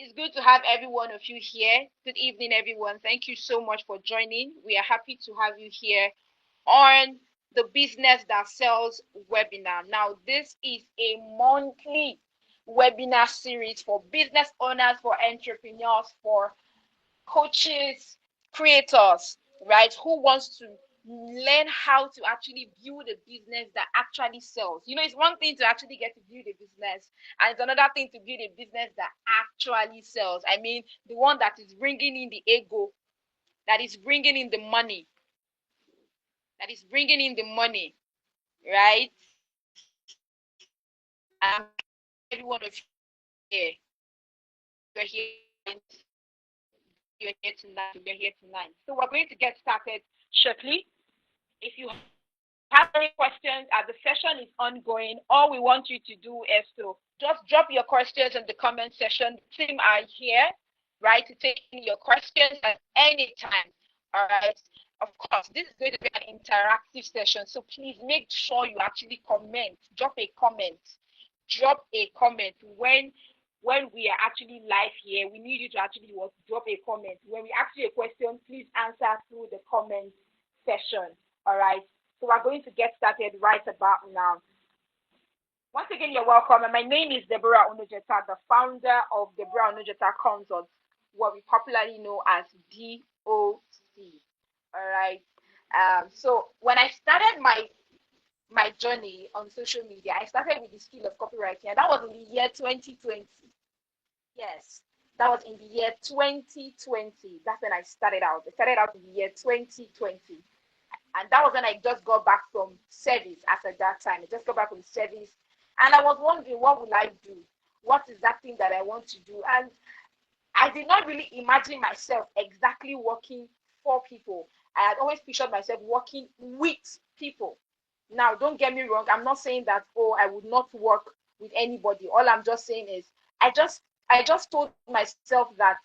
It's good to have every one of you here. Good evening, everyone. Thank you so much for joining. We are happy to have you here on the Business That Sells webinar. Now, this is a monthly webinar series for business owners, for entrepreneurs, for coaches, creators, right? Who wants to learn how to actually build a business that actually sells. It's one thing to actually get to build a business, and it's another thing to build a business that actually sells. I mean, the one that is bringing in the ego, that is bringing in the money, right? I'm every one of you here. You're here. You're here tonight. You're here tonight. So we're going to get started shortly. If you have any questions as the session is ongoing, all we want you to do is to just drop your questions in the comment section. The team are here, right, to take in your questions at any time. All right. Of course, this is going to be an interactive session, so please make sure you actually comment. Drop a comment. When we are actually live here. We need you to actually drop a comment. When we ask you a question, please answer through the comment session. All right. So we're going to get started right about now. Once again, you're welcome. And my name is Deborah Onojeta, the founder of Deborah Onojeta Consults, what we popularly know as DOC. All right. So when I started my journey on social media, I started with the skill of copywriting, and that was in the year 2020. Yes, that was in the year 2020. That's when I started out. I started out in the year 2020. And that was when I just got back from service as at that time. I just got back from service. And I was wondering, what will I do? What is that thing that I want to do? And I did not really imagine myself exactly working for people. I had always pictured myself working with people. Now, don't get me wrong. I'm not saying that, I would not work with anybody. All I'm just saying is I just told myself that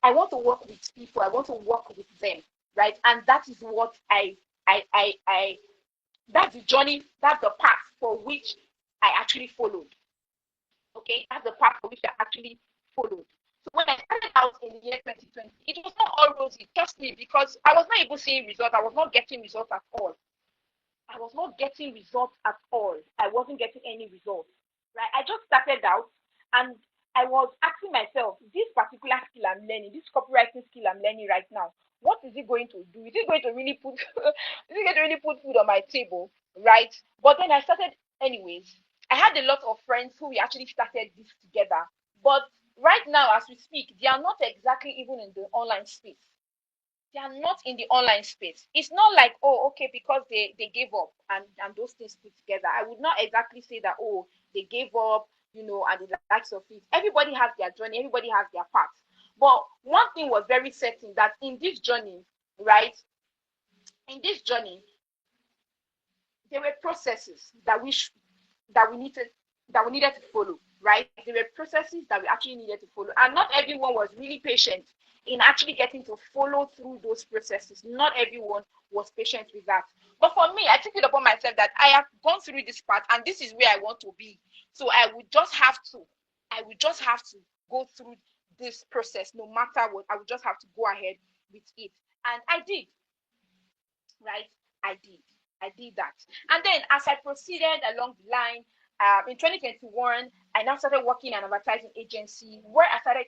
I want to work with people. I want to work with them, right? And that is what I that's the journey, that's the path for which I actually followed. Okay, that's the path for which I actually followed. So when I started out in the year 2020, it was not all rosy, trust me, because I was not even seeing results. I was not getting results at all. I was not getting results at all. I wasn't getting any results. Right? I just started out and I was asking myself, this particular skill I'm learning, this copywriting skill I'm learning right now, what is it going to do? Is it going to really put is it going to really put food on my table? Right? But then I started anyways. I had a lot of friends who we actually started this together. But right now, as we speak, they are not exactly even in the online space. They are not in the online space. It's not like, okay, because they gave up and those things put together. I would not exactly say that, they gave up, and the likes of it. Everybody has their journey, everybody has their path. But one thing was very certain, that in this journey, right, in this journey, there were processes that we needed to follow, right? There were processes that we actually needed to follow, and not everyone was really patient in actually getting to follow through those processes. Not everyone was patient with that. But for me, I took it upon myself that I have gone through this part, and this is where I want to be. So I would just have to go through this process, no matter what. I would just have to go ahead with it, and I did. Right? I did. I did that. And then as I proceeded along the line, in 2021, I now started working in an advertising agency where I started,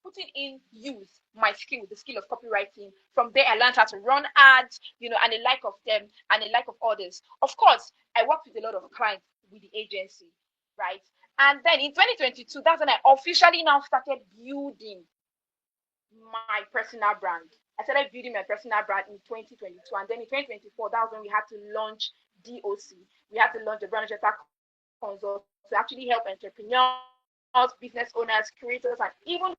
putting in use my skill, the skill of copywriting. From there, I learned how to run ads, and a like of them and a like of others. Of course, I worked with a lot of clients with the agency, right? And then in 2022, that's when I officially now started building my personal brand. I started building my personal brand in 2022, and then in 2024, that was when we had to launch DOC. We had to launch the brand Jetta Consult to actually help entrepreneurs, business owners, creators, and even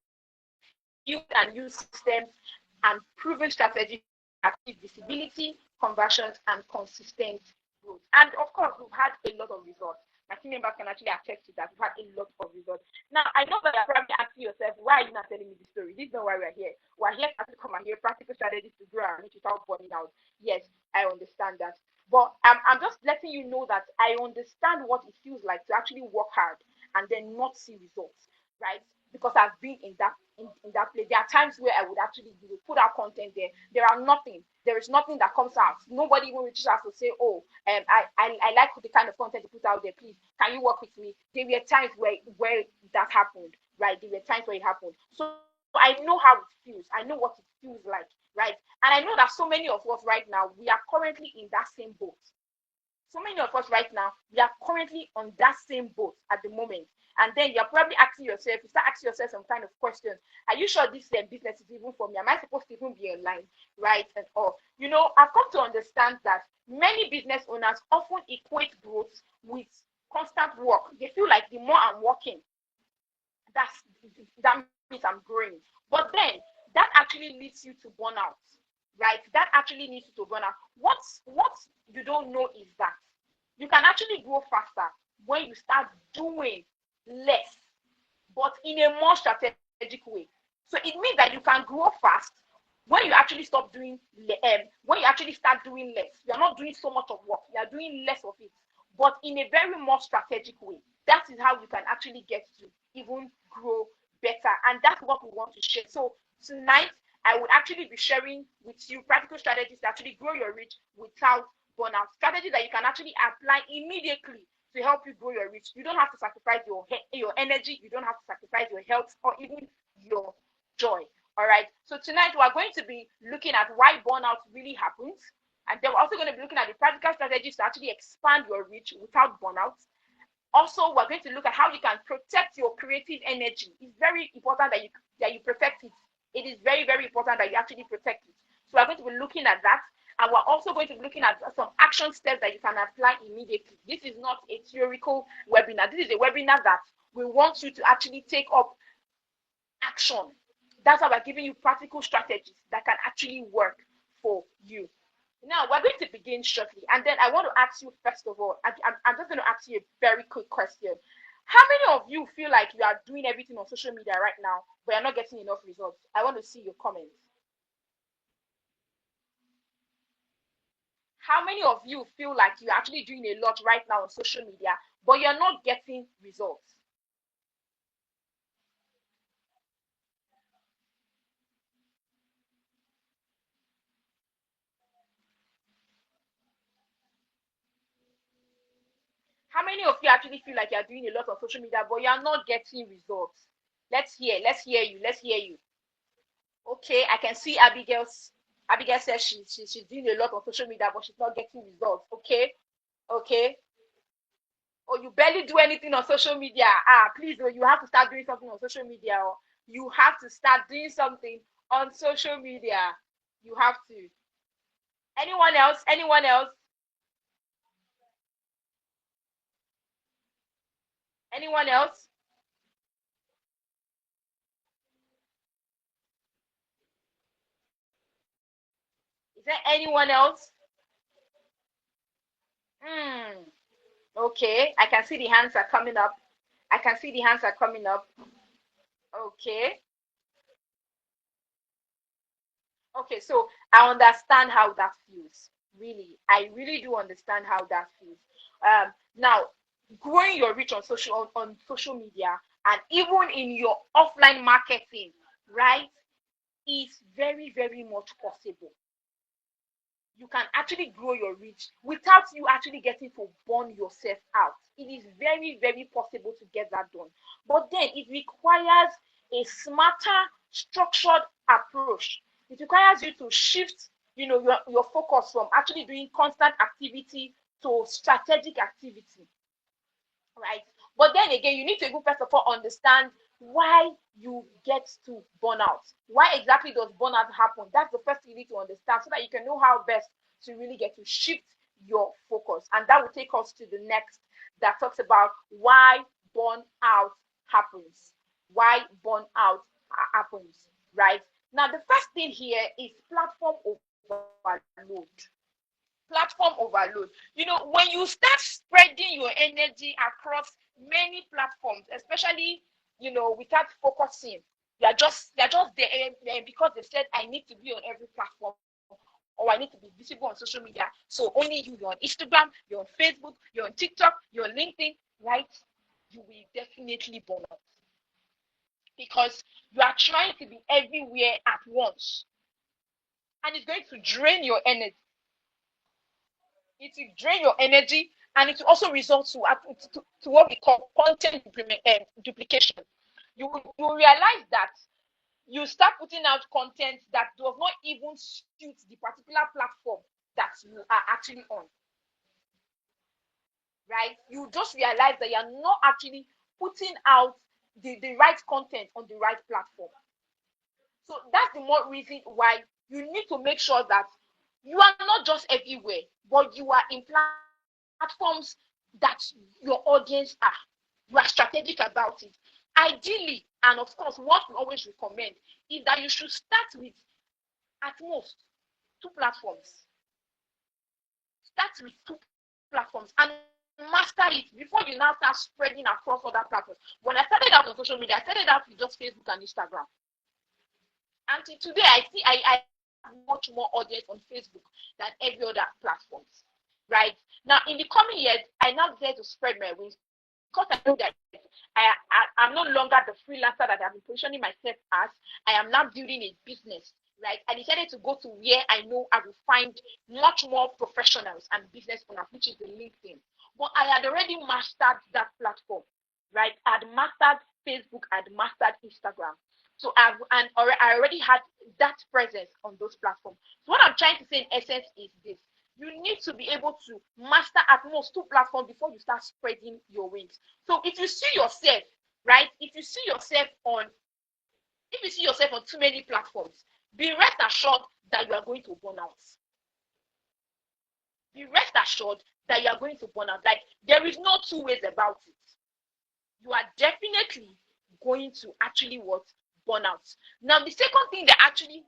build and use systems and proven strategies to achieve visibility, conversions, and consistent growth. And of course, we've had a lot of results. My team members can actually attest to that. We've had a lot of results. Now, I know that you're probably asking yourself, why are you not telling me this story? This is not why we're here. We're here to come and hear practical strategies to grow and without burning out. Yes, I understand that. But I'm just letting you know that I understand what it feels like to actually work hard and then not see results, right? because I've been in that place. There are times where I would actually put out content there. There is nothing that comes out. Nobody even reaches out to say, oh, I like the kind of content you put out there. Please, can you work with me? There were times where that happened, right? There were times where it happened. So I know how it feels. I know what it feels like, right? And I know that so many of us right now, we are currently in that same boat. So many of us right now, we are currently on that same boat at the moment. And then you're probably asking yourself, you start asking yourself some kind of questions. Are you sure this business is even for me? Am I supposed to even be online? Right? And all. I've come to understand that many business owners often equate growth with constant work. They feel like the more I'm working, that means I'm growing. But then that actually leads you to burnout. Right? That actually leads you to burnout. What you don't know is that you can actually grow faster when you start doing less, but in a more strategic way. So it means that you can grow fast when you actually stop doing, when you actually start doing less. You're not doing so much of work, you're doing less of it, but in a very more strategic way. That is how you can actually get to even grow better. And that's what we want to share. So tonight, I would actually be sharing with you practical strategies to actually grow your reach without burnout. Strategies that you can actually apply immediately to help you grow your reach. You don't have to sacrifice your energy. You don't have to sacrifice your health or even your joy. All right. So tonight we are going to be looking at why burnout really happens. And then we're also going to be looking at the practical strategies to actually expand your reach without burnout. Also, we're going to look at how you can protect your creative energy. It's very important that you protect it. It is very, very important that you actually protect it. So we're going to be looking at that. And we're also going to be looking at some action steps that you can apply immediately. This is not a theoretical webinar. This is a webinar that we want you to actually take up action. That's why we're giving you practical strategies that can actually work for you. Now, we're going to begin shortly. And then I want to ask you, first of all, I'm just going to ask you a very quick question. How many of you feel like you are doing everything on social media right now, but you're not getting enough results? I want to see your comments. How many of you feel like you're actually doing a lot right now on social media, but you're not getting results? How many of you actually feel like you're doing a lot on social media, but you're not getting results? Let's hear you. Let's hear you. Okay, I can see Abigail says she's doing a lot on social media, but she's not getting results. Okay. Or you barely do anything on social media. Please, you have to start doing something on social media. Or you have to start doing something on social media. You have to. Anyone else? Anyone else? Anyone else? Is there anyone else? Okay, I can see the hands are coming up. I can see the hands are coming up. Okay. Okay, so I understand how that feels. Really, I really do understand how that feels. Now, growing your reach on social media and even in your offline marketing, right, is very, very much possible. You can actually grow your reach without you actually getting to burn yourself out. It is very, very possible to get that done. But then it requires a smarter, structured approach. It requires you to shift, your focus from actually doing constant activity to strategic activity, right? But then again, you need to even first of all understand why you get to burnout. Why exactly does burnout happen? That's the first thing you need to understand so that you can know how best to really get to shift your focus. And that will take us to the next that talks about why burnout happens. Why burnout happens, right? Now, the first thing here is platform overload. Platform overload. When you start spreading your energy across many platforms, especially without focusing, you're just there because they said I need to be on every platform or I need to be visible on social media. So only you're on Instagram, you're on Facebook, you're on TikTok, you're on LinkedIn, right? You will definitely burn out. because you are trying to be everywhere at once, and it's going to drain your energy. It will drain your energy, and it will also result to what we call content duplication. You realize that you start putting out content that does not even suit the particular platform that you are actually on, right? You just realize that you're not actually putting out the right content on the right platform. So that's the more reason why you need to make sure that you are not just everywhere, but you are in platforms that your audience are. You are strategic about it. Ideally, and of course, what we always recommend is that you should start with at most 2 platforms. Start with 2 platforms and master it before you now start spreading across other platforms. When I started out on social media, I started out with just Facebook and Instagram. Until today, I have much more audience on Facebook than every other platforms. Right now, in the coming years, I now dare to spread my wings because I know that I'm no longer the freelancer that I've been positioning myself as. I am now building a business. Right, I decided to go to where I know I will find much more professionals and business owners, which is the LinkedIn. But I had already mastered that platform. Right, I had mastered Facebook, I had mastered Instagram. So I already had that presence on those platforms. So what I'm trying to say in essence is this: you need to be able to master at most 2 platforms before you start spreading your wings. So if you see yourself, right, if you see yourself on too many platforms, be rest assured that you are going to burn out. Be rest assured that you are going to burn out. Like, there is no 2 ways about it. You are definitely going to actually burn out. Now, the second thing that actually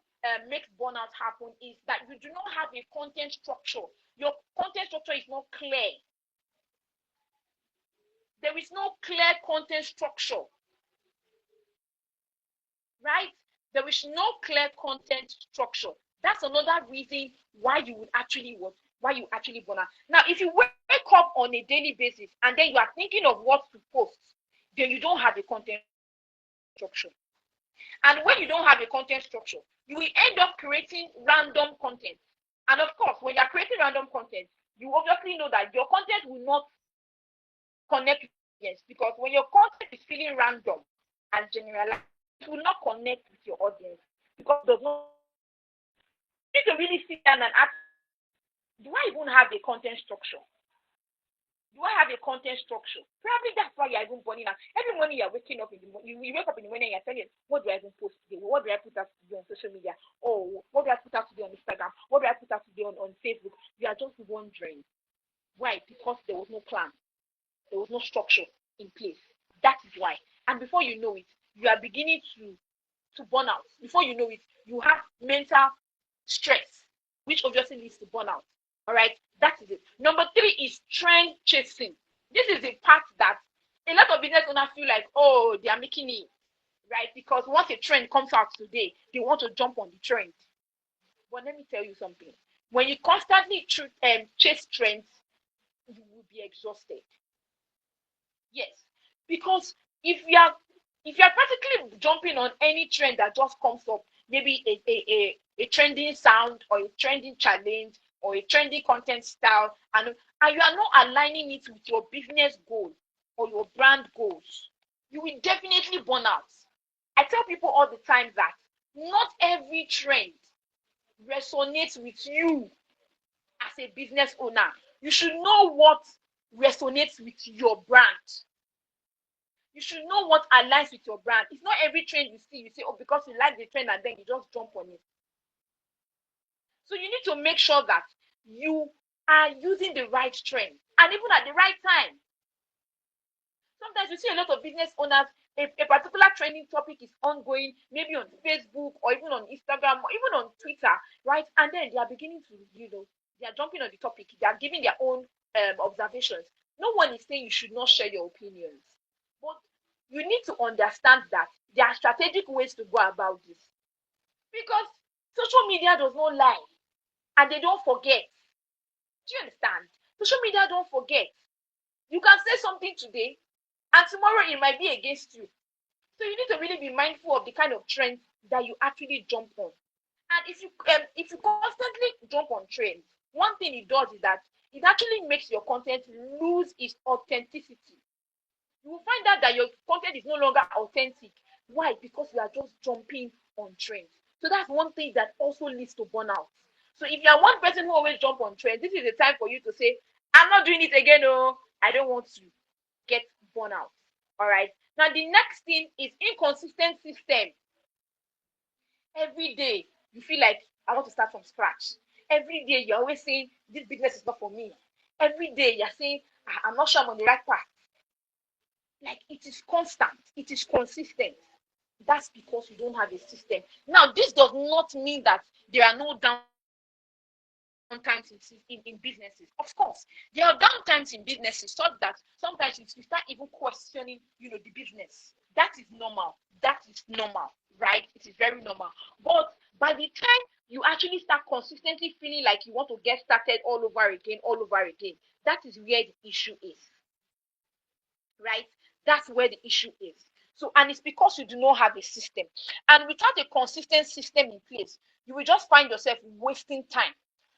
makes burnout happen is that you do not have a content structure. Your content structure is not clear. There is no clear content structure, right? There is no clear content structure. That's another reason why you would actually burn out. Now, if you wake up on a daily basis and then you are thinking of what to post, then you don't have a content structure. And when you don't have a content structure, you will end up creating random content. And of course, when you're creating random content, you obviously know that your content will not connect with your audience, because when your content is feeling random and generalized, it will not connect with your audience because it does not. You need to really sit down and ask, do I even have a content structure? Do I have a content structure? Probably that's why you're even burning out. Every morning you're waking up in the morning, you wake up in the morning and you're telling, what do I even post today? What do I put out today on social media? Oh, what do I put out today on Instagram? What do I put out today on Facebook? You are just wondering. Why? Because there was no plan. There was no structure in place. That is why. And before you know it, you are beginning to burn out. Before you know it, you have mental stress, which obviously leads to burnout. All right, that is it. Number 3 is trend chasing. This is the part that a lot of business owners feel like, oh, they are making it, right? Because once a trend comes out today, they want to jump on the trend. But let me tell you something. When you constantly chase trends, you will be exhausted. Yes, because if you're practically jumping on any trend that just comes up, maybe a trending sound or a trending challenge or a trending content style, and you are not aligning it with your business goals or your brand goals, you will definitely burn out. I tell people all the time that not every trend resonates with you as a business owner. You should know what resonates with your brand. You should know what aligns with your brand. It's not every trend you see, you say, oh, because you like the trend and then you just jump on it. So you need to make sure that you are using the right trend and even at the right time. Sometimes you see a lot of business owners, a particular trending topic is ongoing, maybe on Facebook or even on Instagram or even on Twitter, right? And then they are beginning to, they are jumping on the topic. They are giving their own observations. No one is saying you should not share your opinions. But you need to understand that there are strategic ways to go about this. Because social media does not lie and they don't forget. Do you understand? Social media don't forget. You can say something today and tomorrow it might be against you. So you need to really be mindful of the kind of trends that you actually jump on. And if you constantly jump on trends, one thing it does is that it actually makes your content lose its authenticity. You will find out that your content is no longer authentic. Why? Because you are just jumping on trends. So that's one thing that also leads to burnout. So if you are one person who always jump on trends, this is the time for you to say, I'm not doing it again. Oh, I don't want to get burnout. All right. Now the next thing is inconsistent system. Every day you feel like I want to start from scratch. Every day you're always saying this business is not for me. Every day you're saying I'm not sure I'm on the right path. Like it is constant, it is consistent. That's because you don't have a system. Now, this does not mean that there are no downtimes in businesses. Of course, there are downtimes in businesses, such that sometimes you start even questioning, the business. That is normal. That is normal, right? It is very normal. But by the time you actually start consistently feeling like you want to get started all over again, that is where the issue is, right? That's where the issue is. So, and it's because you do not have a system. And without a consistent system in place, you will just find yourself wasting time.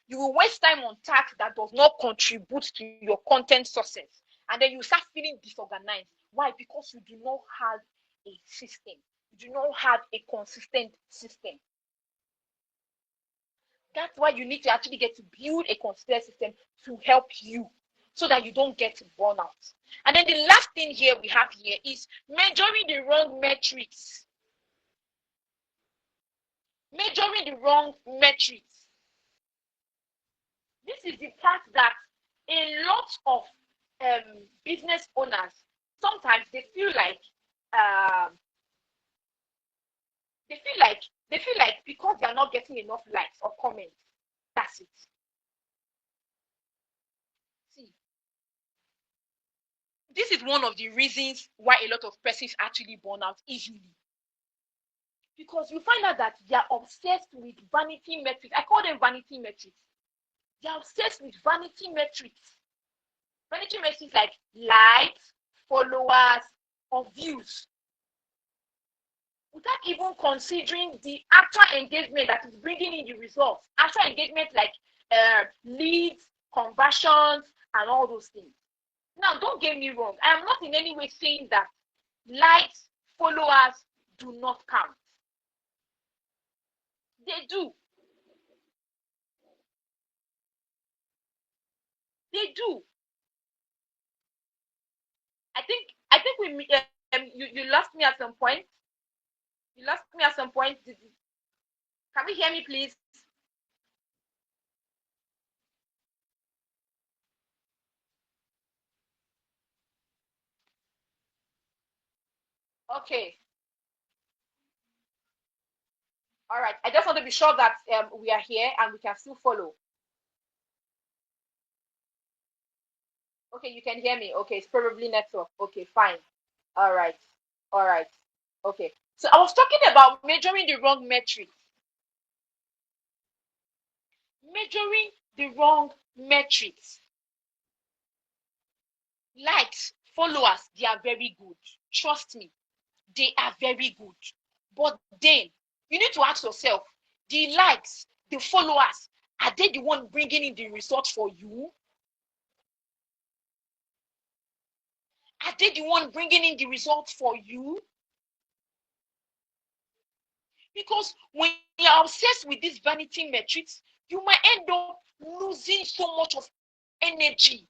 You will waste time on tasks that does not contribute to your content success. And then you start feeling disorganized. Why? Because you do not have a system. You do not have a consistent system. That's why you need to actually get to build a consistent system to help you so that you don't get burnout. And then the last thing here we have here is measuring the wrong metrics. Measuring the wrong metrics. This is the part that a lot of business owners sometimes um, they feel like because they are not getting enough likes or comments, that's it. See, this is one of the reasons why a lot of persons actually burn out easily. Because you find out that they are obsessed with vanity metrics. I call them vanity metrics. They are obsessed with vanity metrics. Vanity metrics like likes, followers, or views, without even considering the actual engagement that is bringing in the results. Actual engagement like leads, conversions, and all those things. Now, don't get me wrong. I am not in any way saying that likes, followers do not count. They do. They do. I think you lost me at some point. You lost me at some point. Can you hear me, please? Okay. All right. I just want to be sure that we are here and we can still follow. Okay, you can hear me. Okay, it's probably network. Okay, fine. All right. All right. Okay. So I was talking about measuring the wrong metrics. Measuring the wrong metrics. Likes, followers, they are very good. Trust me, they are very good. But then you need to ask yourself, the likes, the followers, are they the one bringing in the result for you? Are they the one bringing in the results for you? Because when you're obsessed with these vanity metrics, you might end up losing so much of energy.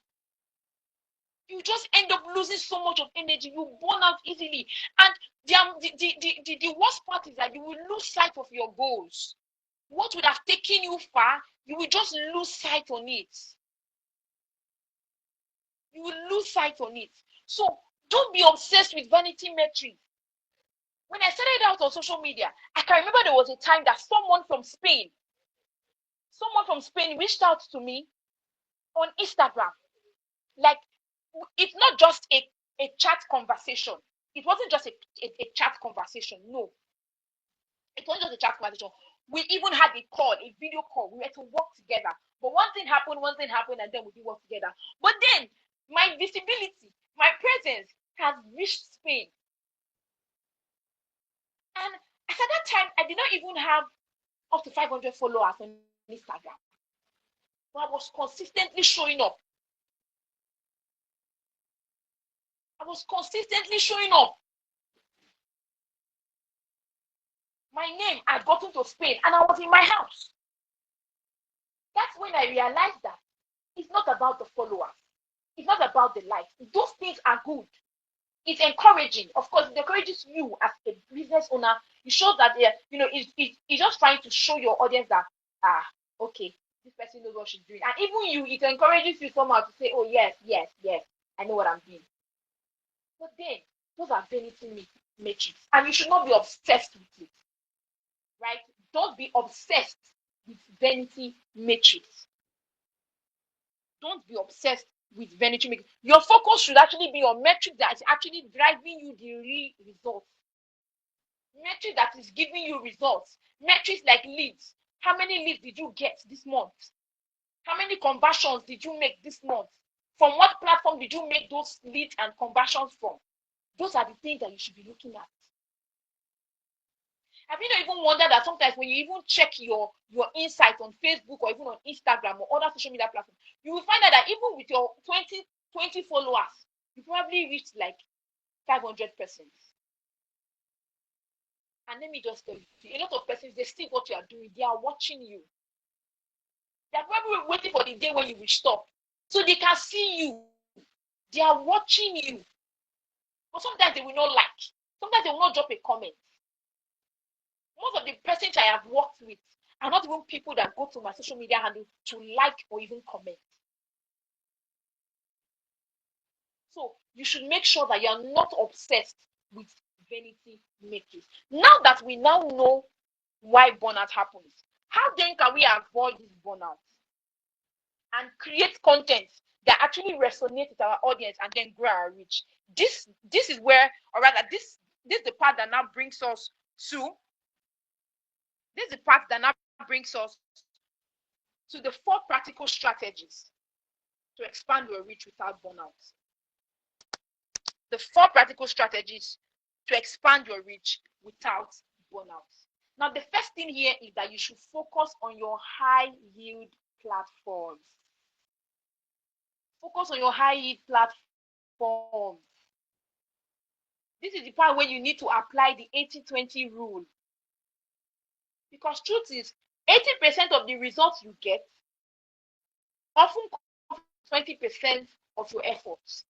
You just end up losing so much of energy. You burn out easily. And the worst part is that you will lose sight of your goals. What would have taken you far, you will just lose sight on it. You will lose sight on it. So don't be obsessed with vanity metrics. When I started out on social media, I can remember there was a time that someone from Spain reached out to me on Instagram. Like, it's not just a chat conversation. It wasn't just a chat conversation. No, it wasn't just a chat conversation. We even had a call, a video call. We had to work together. But one thing happened, and then we did work together. But then my visibility, my presence has reached Spain. And at that time, I did not even have up to 500 followers on Instagram. But I was consistently showing up. I was consistently showing up. My name had gotten to Spain and I was in my house. That's when I realized that it's not about the followers. It's not about the likes. Those things are good. It's encouraging. Of course, it encourages you as a business owner. It shows that it's just trying to show your audience that okay, this person knows what she's doing. And even you, it encourages you somehow to say, oh yes, yes, yes, I know what I'm doing. But then those are vanity metrics, and you should not be obsessed with it. Right? Don't be obsessed with vanity metrics. Don't be obsessed with vanity metrics. Your focus should actually be on metrics that is actually driving you the real results. Metric that is giving you results. Metrics like leads. How many leads did you get this month? How many conversions did you make this month? From what platform did you make those leads and conversions from? Those are the things that you should be looking at. Have you not even wondered that sometimes when you even check your insights on Facebook or even on Instagram or other social media platforms, you will find out that even with your 20 followers, you probably reached like 500 persons. And let me just tell you, a lot of persons, they see what you are doing. They are watching you. They are probably waiting for the day when you will stop. So they can see you. They are watching you. But sometimes they will not like. Sometimes they will not drop a comment. Most of the persons I have worked with are not even people that go to my social media handle to like or even comment. So you should make sure that you are not obsessed with vanity metrics. Now that we now know why burnout happens, how then can we avoid this burnout and create content that actually resonates with our audience and then grow our reach? This is where, or rather, this is the part that now brings us to. This is the part that now brings us to the 4 practical strategies to expand your reach without burnout. The 4 practical strategies to expand your reach without burnout. Now, the first thing here is that you should focus on your high yield platforms. Focus on your high yield platforms. This is the part where you need to apply the 80-20 rule. Because truth is, 80% of the results you get often come from 20% of your efforts.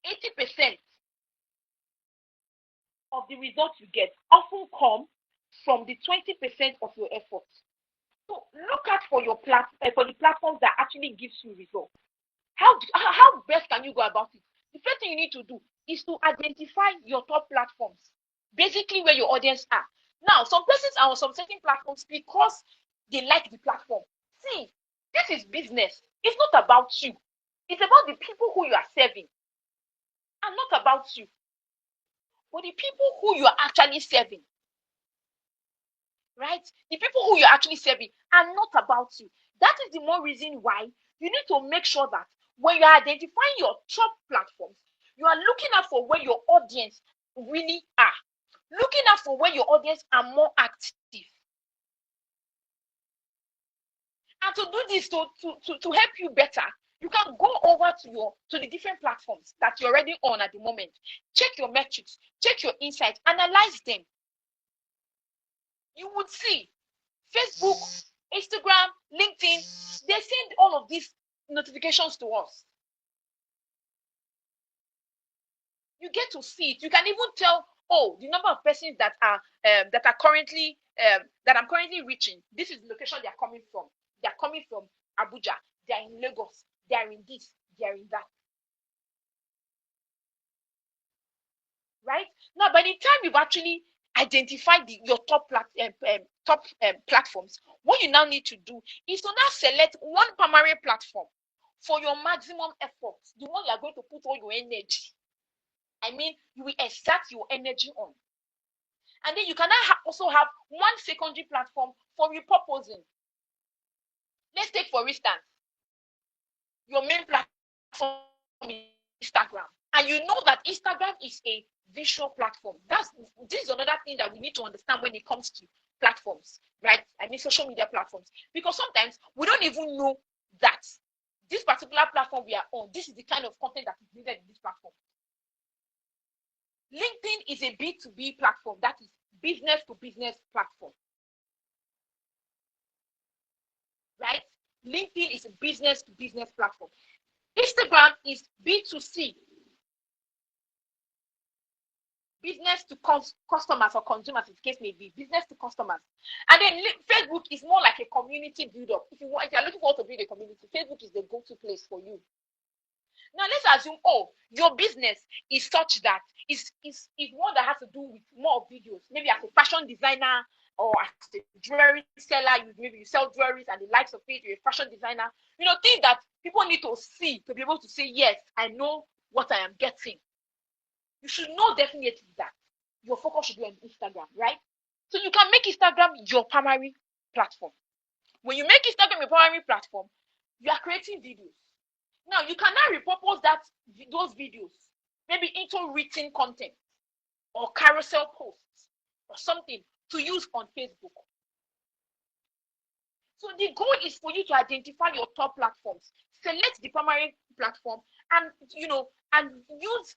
80% of the results you get often come from the 20% of your efforts. So look out for your for the platforms that actually gives you results. How best can you go about it? The first thing you need to do is to identify your top platforms, basically where your audience are. Now, some persons are on some certain platforms because they like the platform. See, this is business. It's not about you. It's about the people who you are serving, and not about you. But the people who you are actually serving, right? The people who you're actually serving are not about you. That is the more reason why you need to make sure that when you're identifying your top platforms, you are looking out for where your audience really are. Looking out for where your audience are more active. And to do this, to help you better, you can go over to the different platforms that you're already on at the moment. Check your metrics, check your insights, analyze them. You would see Facebook, Instagram, LinkedIn, they send all of these notifications to us. You get to see it. You can even tell, oh, the number of persons that are currently that I'm currently reaching. This is the location they are coming from. They are coming from Abuja. They are in Lagos. They are in this. They are in that. Right now, by the time you've actually identified your top platforms, what you now need to do is to now select one primary platform for your maximum effort, the one you are going to put all your energy. I mean, you will exert your energy on. And then you can now also have one secondary platform for repurposing. Let's take, for instance, your main platform is Instagram. And you know that Instagram is a visual platform. This is another thing that we need to understand when it comes to platforms, right? I mean, social media platforms. Because sometimes we don't even know that this particular platform we are on, this is the kind of content that is needed in this platform. LinkedIn is a B2B platform, that is business to business platform, right? LinkedIn is a business to business platform. Instagram is B2C, business to customers or consumers, in case may be, business to customers. And then Facebook is more like a community build-up. If you're looking forward to build a community, Facebook is the go-to place for you. Now let's assume, your business is such that is one that has to do with more videos, maybe as a fashion designer or as a jewelry seller. Maybe you sell jewelries and the likes of it. You're a fashion designer. Things that people need to see to be able to say, yes, I know what I am getting. You should know definitely that your focus should be on Instagram, right? So you can make Instagram your primary platform. When you make Instagram your primary platform, you are creating videos. Now you can now repurpose those videos maybe into written content or carousel posts or something to use on Facebook. So the goal is for you to identify your top platforms, select the primary platform, and use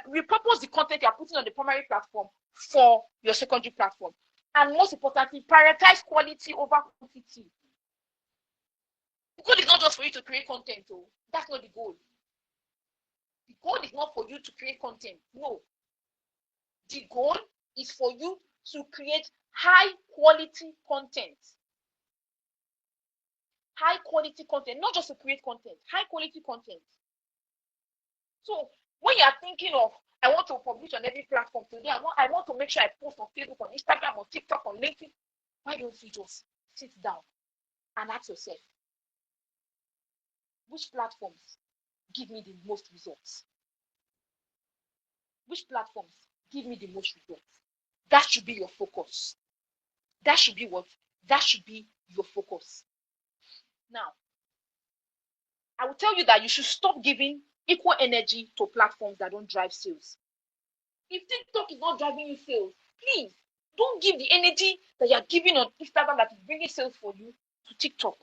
repurpose the content you're putting on the primary platform for your secondary platform. And most importantly, prioritize quality over quantity. The goal is not just for you to create content. That's not the goal. The goal is not for you to create content. No. The goal is for you to create high quality content. High quality content, not just to create content, high quality content. So when you are thinking of, I want to publish on every platform today, I want to make sure I post on Facebook, on Instagram, on TikTok, on LinkedIn, why don't you just sit down and ask yourself, which platforms give me the most results? Which platforms give me the most results? That should be your focus. That should be what? That should be your focus. Now, I will tell you that you should stop giving equal energy to platforms that don't drive sales. If TikTok is not driving you sales, please don't give the energy that you're giving on Instagram that is bringing sales for you to TikTok.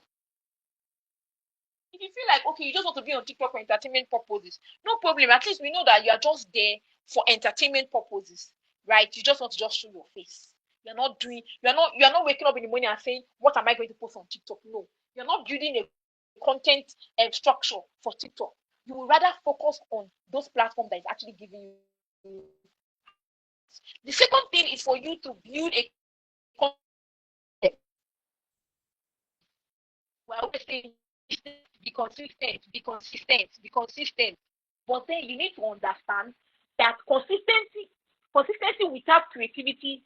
If you feel like, okay, you just want to be on TikTok for entertainment purposes, no problem. At least we know that you are just there for entertainment purposes, right? You just want to just show your face. You're not waking up in the morning and saying, what am I going to post on TikTok? No, you're not building a content structure for TikTok. You will rather focus on those platforms that is actually giving you. The second thing is for you to build a content. We're always saying, be consistent. But then you need to understand that consistency without creativity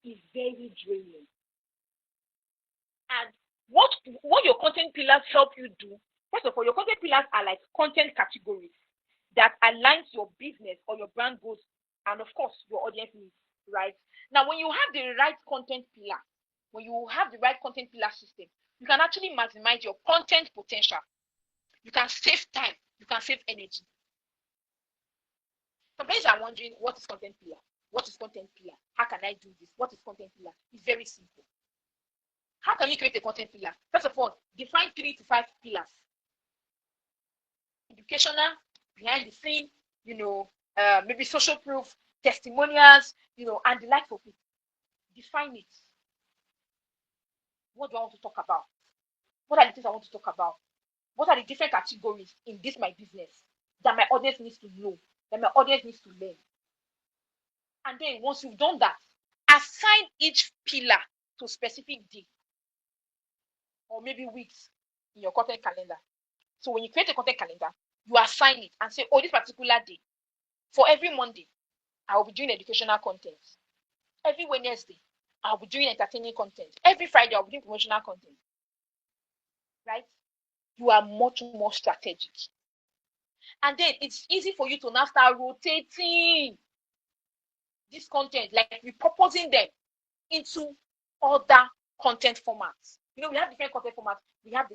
is very draining. And what your content pillars help you do, first of all, your content pillars are like content categories that aligns your business or your brand goals and of course your audience needs, right? Now, when you have the right content pillar, when you have the right content pillar system, you can actually maximize your content potential. You can save time, you can save energy. Sometimes I'm wondering, what is content pillar? What is content pillar? How can I do this? What is content pillar? It's very simple. How can you create a content pillar? First of all, define 3 to 5 pillars. Educational, behind the scene, maybe social proof, testimonials, and the likes of it. Define it. What do I want to talk about? What are the things I want to talk about? What are the different categories in this my business that my audience needs to know, that my audience needs to learn? And then once you've done that, assign each pillar to a specific day or maybe weeks in your content calendar. So when you create a content calendar, you assign it and say, this particular day, for every Monday, I will be doing educational content. Every Wednesday, I'll be doing entertaining content. Every Friday, I'll be doing promotional content. Right? You are much more strategic. And then it's easy for you to now start rotating this content, like repurposing them into other content formats. We have different content formats. We have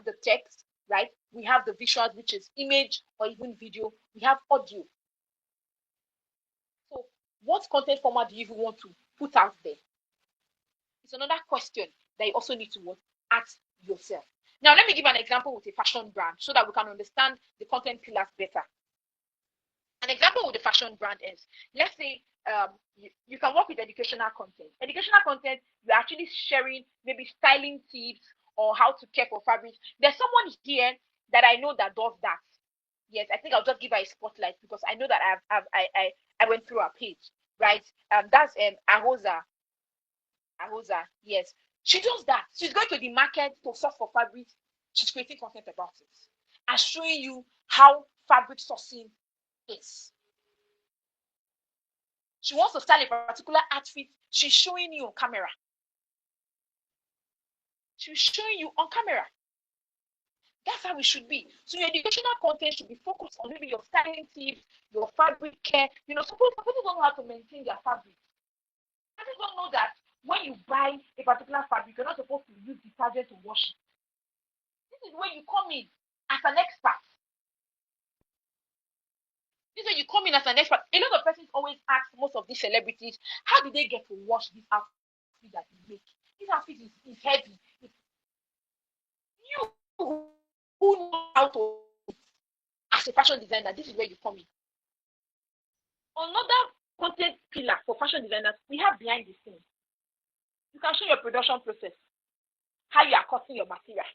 the text, right? We have the visuals, which is image or even video. We have audio. So what content format do you even want to put out there? It's another question that you also need to ask yourself. Now, let me give an example with a fashion brand so that we can understand the content pillars better. An example with the fashion brand is, let's say you can work with educational content. Educational content, you're actually sharing maybe styling tips or how to care for fabrics. There's someone here that I know that does that. Yes, I think I'll just give her a spotlight because I know that I went through her page, right? That's Ahoza. Ahoza, yes. She does that. She's going to the market to source for fabrics. She's creating content about it and showing you how fabric sourcing is. She wants to style a particular outfit. She's showing you on camera. She's showing you on camera. That's how it should be. So your educational content should be focused on maybe your styling tips, your fabric care. You know, some people don't know how to maintain their fabric. People don't know that when you buy a particular fabric, you're not supposed to use detergent to wash it. This is where you come in as an expert. This is where you come in as an expert. A lot of persons always ask most of these celebrities, how did they get to wash this outfit that they make? This outfit is heavy. You who know how to, as a fashion designer, this is where you come in. Another content pillar for fashion designers, we have behind the scenes. You can show your production process, how you are cutting your material.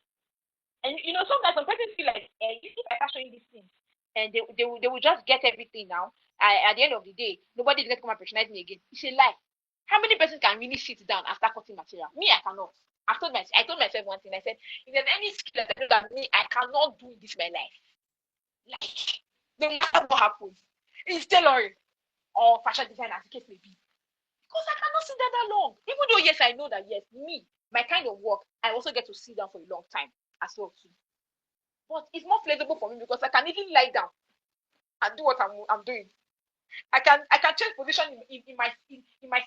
And you know, sometimes some people feel like if I start showing these things, and they will just get everything now. At the end of the day, nobody is going to come and patronize me again. It's a lie. How many persons can really sit down and start cutting material? Me, I cannot. I told myself one thing. I said, if there's any skill that I do that me, I cannot do this in my life. Like, no matter what happens, it's tailoring or fashion design, as the case may be. Because I cannot sit there that long. Even though, yes, I know that, yes, me, my kind of work, I also get to sit down for a long time as well, too. But it's more flexible for me because I can even lie down and do what I'm doing. I can change position in my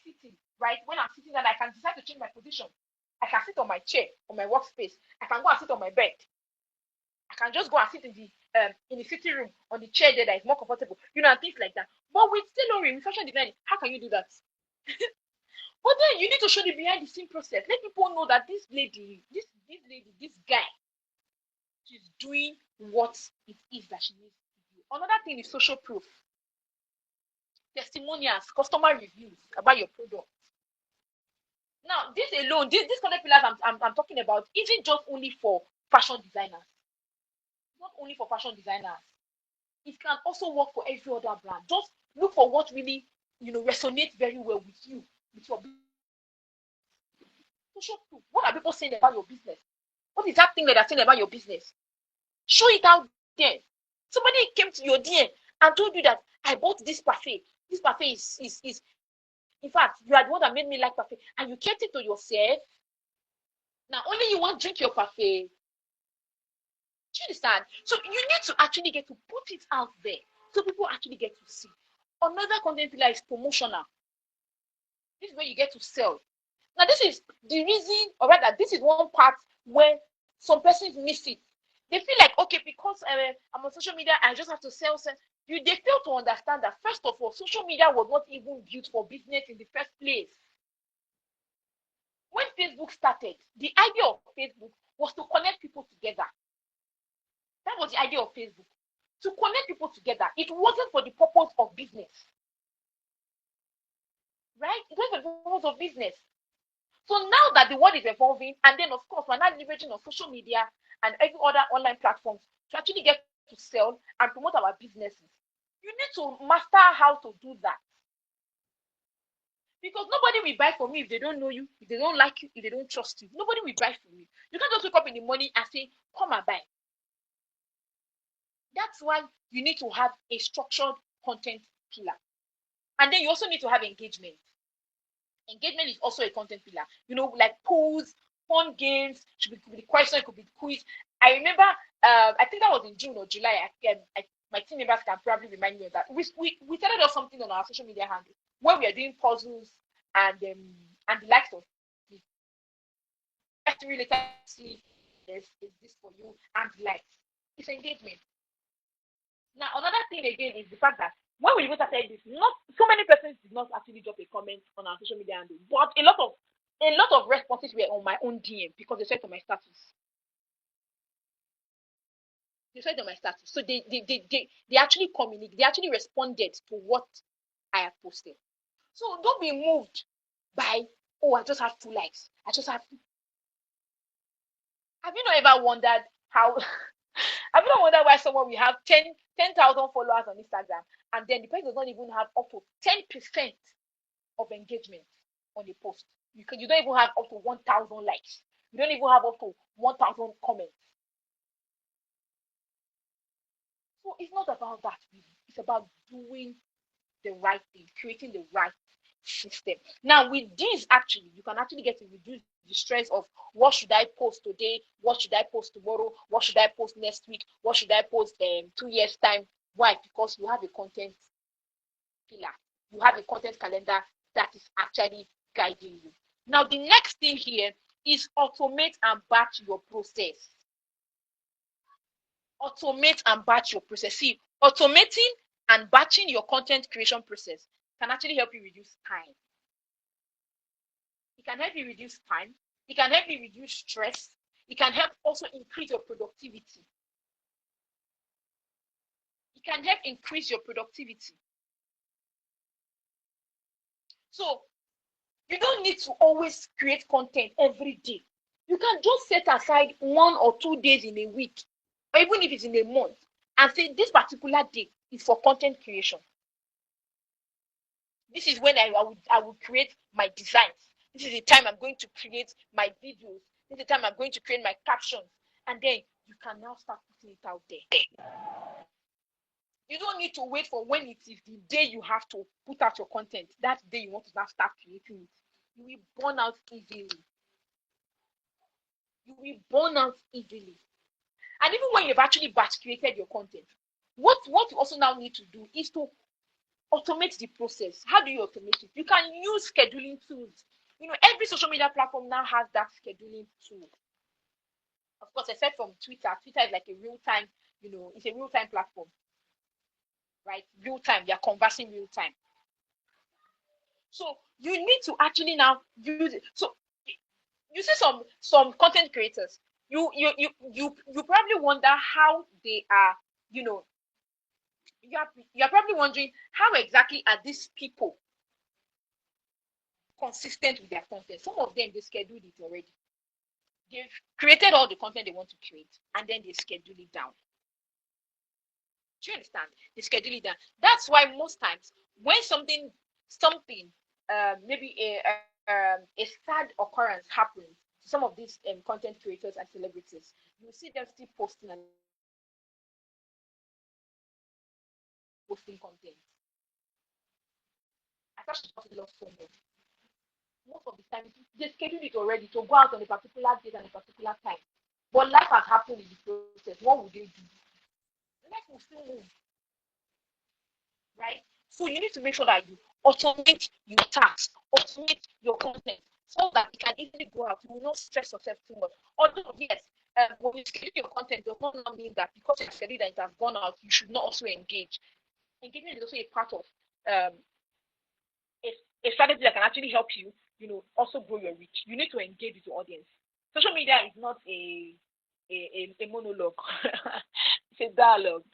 sitting, right? When I'm sitting down, I can decide to change my position. I can sit on my chair, on my workspace. I can go and sit on my bed. I can just go and sit in the sitting room on the chair there that is more comfortable, you know, and things like that. But with tailoring, with fashion design, how can you do that? But then you need to show the behind the scene process. Let people know that this lady, this guy, she's doing what it is that she needs to do. Another thing is social proof, testimonials, customer reviews about your product. Now, this alone, these content pillars I'm talking about isn't just only for fashion designers. It's not only for fashion designers. It can also work for every other brand. Just look for what really, resonates very well with you, with your business. Social proof. What are people saying about your business? What is that thing that they're saying about your business? Show it out there. Somebody came to your DM and told you that I bought this parfait. This parfait is in fact, you are the one that made me like parfait, and you kept it to yourself. Now only you want to drink your parfait. Do you understand? So you need to actually get to put it out there so people actually get to see. Another content pillar is promotional. This is where you get to sell. Now this is the reason, or rather, this is one part where some persons miss it. They feel like, okay, because I'm on social media, I just have to sell. They fail to understand that, first of all, social media was not even built for business in the first place. When Facebook started, the idea of Facebook was to connect people together. That was the idea of Facebook. To connect people together. It wasn't for the purpose of business. Right? It was for the purpose of business. So now that the world is evolving, and then of course we're now leveraging on social media and every other online platforms to actually get to sell and promote our businesses, you need to master how to do that. Because nobody will buy from you if they don't know you, if they don't like you, if they don't trust you. Nobody will buy from you. You can't just wake up in the morning and say, come and buy. That's why you need to have a structured content pillar. And then you also need to have engagement. Engagement is also a content pillar. Like polls, fun games, could be the question, it could be the quiz. I remember, I think that was in June or July. My team members can probably remind me of that. We started off something on our social media handle where we are doing puzzles and the likes of it. Really see is this for you and the likes. It's engagement. Now, another thing again is the fact that when we even started this, not so many persons did not actually drop a comment on our social media handle, but a lot of responses were on my own DM because they saw it on my status. They saw it on my status. So they actually communicate, they actually responded to what I have posted. So don't be moved by, oh, I just have 2 likes. I just have you not ever wondered how have you not wondered why someone will have 10,000 followers on Instagram and then the person does not even have up to 10% of engagement on the post? You don't even have up to 1,000 likes. You don't even have up to 1,000 comments. So it's not about that really. It's about doing the right thing, creating the right system. Now, with this, actually, you can actually get to reduce the stress of what should I post today, what should I post tomorrow, what should I post next week, what should I post 2 years time. Why? Because you have a content pillar, you have a content calendar that is actually guiding you. Now, the next thing here is automate and batch your process. Automate and batch your process. See, automating and batching your content creation process can actually help you reduce time. It can help you reduce time. It can help you reduce stress. It can help also increase your productivity. It can help increase your productivity. So you don't need to always create content every day. You can just set aside 1 or 2 days in a week, or even if it's in a month, and say this particular day is for content creation. This is when I will create my designs. This is the time I'm going to create my videos. This is the time I'm going to create my captions. And then you can now start putting it out there. You don't need to wait for when it is the day you have to put out your content. That day you want to now start creating it. You will burn out easily. You will burn out easily. And even when you've actually batch created your content, what you also now need to do is to automate the process. How do you automate it? You can use scheduling tools. Every social media platform now has that scheduling tool. Of course, except from Twitter. Twitter is like a real time, it's a real time platform, right? Real time. They are conversing real time. So you need to actually now use it. So you see some content creators. You probably wonder how they are. You're probably wondering how exactly are these people consistent with their content. Some of them, they scheduled it already. They've created all the content they want to create, and then they schedule it down. Do you understand? They schedule it down. That's why most times when something, maybe a sad occurrence happens to some of these content creators and celebrities, you see them still posting content. I thought she just lost so much. Most of the time, they schedule it already to go out on a particular date and a particular time. But life has happened in the process. What would they do? Life will still move, right? So you need to make sure that you automate your tasks, automate your content, so that it can easily go out. You will not stress yourself too much. Although, yes, when you schedule your content, does not mean that because you schedule that it has gone out, you should not also engage. Engagement is also a part of um, a strategy that can actually help you, also grow your reach. You need to engage with your audience. Social media is not a monologue. It's a dialogue,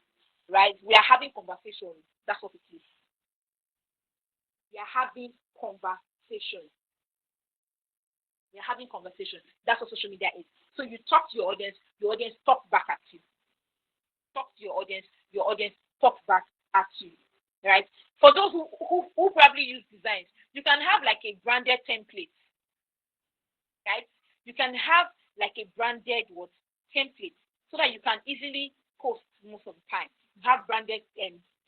right? We are having conversations. That's what it is. We are having conversations. We are having conversations. That's what social media is. So you talk to your audience talk back at you. Talk to your audience talk back at you. Right? For those who probably use designs, you can have like a branded template, right? You can have like a branded template so that you can easily post most of the time. You have branded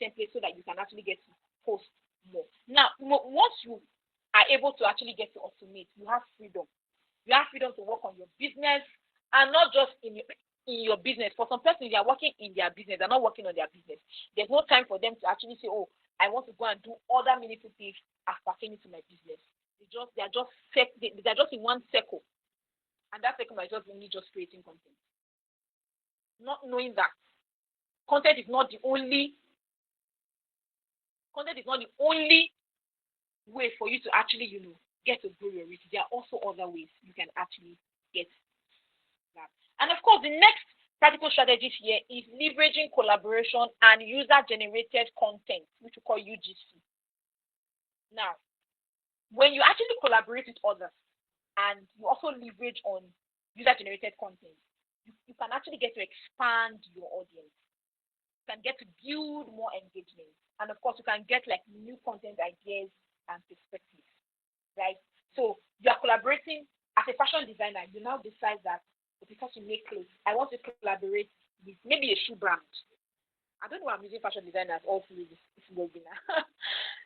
templates so that you can actually get to post more. Now, once you are able to actually get to automate, you have freedom. You have freedom to work on your business and not just in your business. For some persons, they are working in their business, they're not working on their business. There's no time for them to actually say, oh, I want to go and do other meaningful things as pertaining to my business. They're just in one circle, and that circle is just only just creating content. not knowing that content is not the only way for you to actually, get to grow your reach. There are also other ways you can actually get that. And of course, the next practical strategy here is leveraging collaboration and user-generated content, which we call UGC. Now, when you actually collaborate with others and you also leverage on user-generated content, you can actually get to expand your audience. You can get to build more engagement. And of course, you can get like new content ideas and perspectives, right? So you are collaborating as a fashion designer. You now decide that because you make clothes, I want to collaborate with maybe a shoe brand. I don't know why I'm using fashion designers all through this webinar,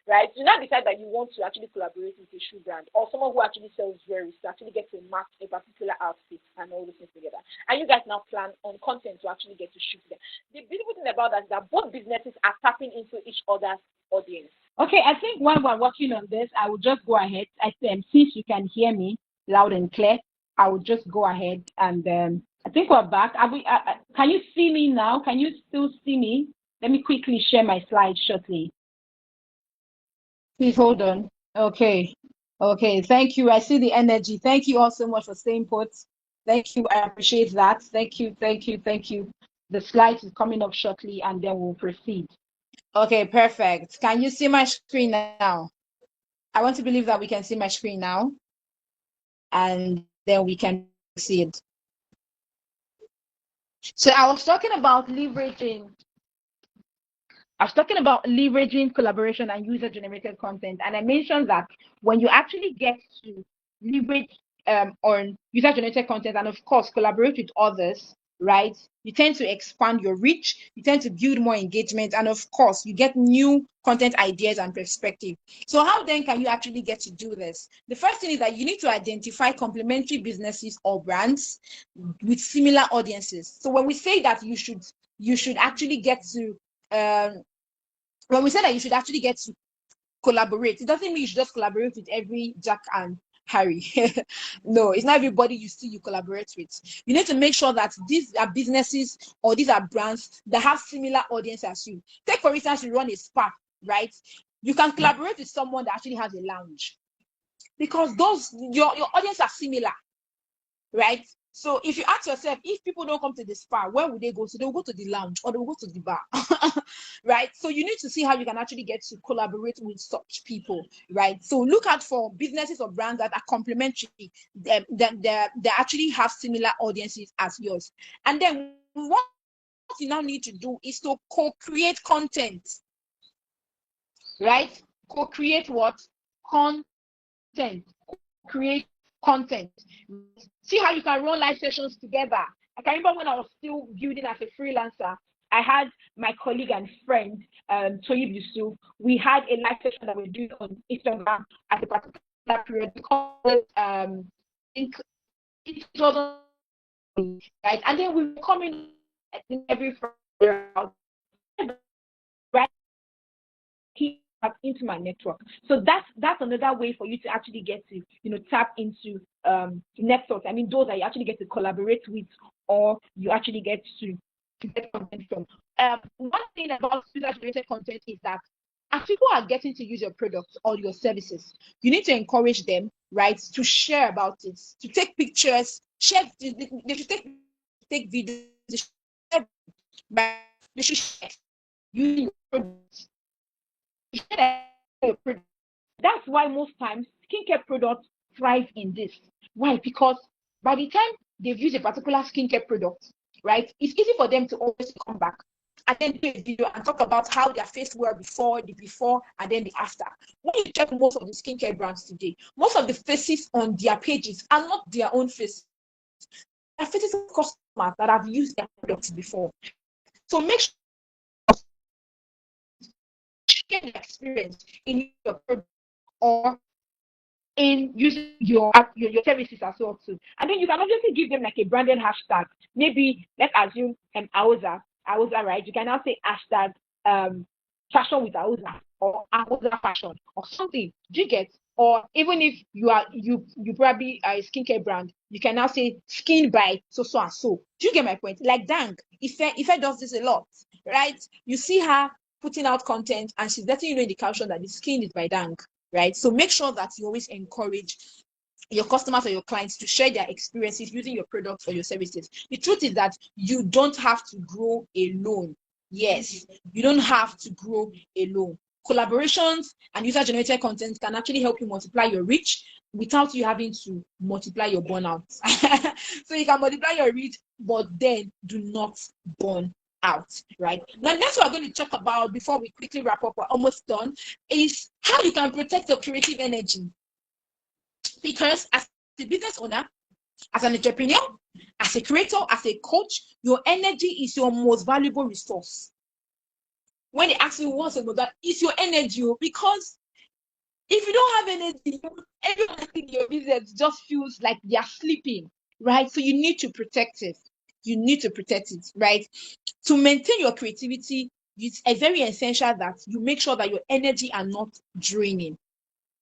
right? You now decide that you want to actually collaborate with a shoe brand or someone who actually sells jewelry to actually get to match a particular outfit and all those things together. And you guys now plan on content to actually get to shoot them. The beautiful thing about that is that both businesses are tapping into each other's audience. Okay, I think while we're working on this, I will just go ahead. Since you can hear me loud and clear, I will just go ahead and I think we're back. Can you see me now? Can you still see me? Let me quickly share my slides shortly. Please hold on. Okay. Thank you. I see the energy. Thank you all so much for staying put. Thank you. I appreciate that. Thank you. The slides is coming up shortly, and then we'll proceed. Okay, perfect. Can you see my screen now? I want to believe that we can see my screen now, and then we can proceed. So I was talking about leveraging collaboration and user-generated content, and I mentioned that when you actually get to leverage on user-generated content and of course collaborate with others, right, you tend to expand your reach, you tend to build more engagement, and of course you get new content ideas and perspective. So how then can you actually get to do this? The first thing is that you need to identify complementary businesses or brands with similar audiences. So when we say that you should actually get to when we say that you should actually get to collaborate, it doesn't mean you should just collaborate with every Jack and Harry. No, it's not everybody you collaborate with. You need to make sure that these are businesses or these are brands that have similar audience as you. Take, for instance, you run a spa, right? You can collaborate with someone that actually has a lounge because your audience are similar, right? So if you ask yourself, if people don't come to the spa, where would they go? So they'll go to the lounge or they'll go to the bar, right? So you need to see how you can actually get to collaborate with such people, right? So look out for businesses or brands that are complementary, that they actually have similar audiences as yours. And then what you now need to do is to co-create content, right? Co-create what? Content. Create content. See how you can run live sessions together. I can remember when I was still building as a freelancer, I had my colleague and friend, Toyib Yusuf. We had a live session that we do on Instagram at a particular period because it was right, and then we were coming every Friday, right? Into my network. So that's another way for you to actually get to tap into networks. I mean, those that you actually get to collaborate with or you actually get to get content from. One thing about user-generated content is that as people are getting to use your products or your services, you need to encourage them, right, to share about it, to take pictures, share. They should take videos, right? They should share using your products. That's why most times skincare products thrive in this. Why? Because by the time they've used a particular skincare product, right, it's easy for them to always come back and then do a video and talk about how their face were before, and then the after. When you check most of the skincare brands today, most of the faces on their pages are not their own faces. They're faces of customers that have used their products before. So make sure share the experience in your product or in using your services as well too. And then you can obviously give them like a branded hashtag. Maybe let's assume Aoza, right? You can now say hashtag fashion with Aoza or Aoza fashion or something. Do you get? Or even if you probably are a skincare brand, you can now say skinned by so and so. Do you get my point? Like dang, Ife does this a lot, right? You see her putting out content and she's letting you know in the caption that the skin is by dang, right? So make sure that you always encourage your customers or your clients to share their experiences using your products or your services. The truth is that you don't have to grow alone. Yes, you don't have to grow alone. Collaborations and user-generated content can actually help you multiply your reach without you having to multiply your burnout. So you can multiply your reach, but then do not burn out, right? Now, next what we're going to talk about before we quickly wrap up, we're almost done, is how you can protect your creative energy. Because as a business owner, as an entrepreneur, as a creator, as a coach, your energy is your most valuable resource. When they ask you what's about that, it's your energy. Because if you don't have energy, everyone in your business just feels like they are sleeping, right? So you need to protect it. You need to protect it, right? To maintain your creativity, it's very essential that you make sure that your energy are not draining.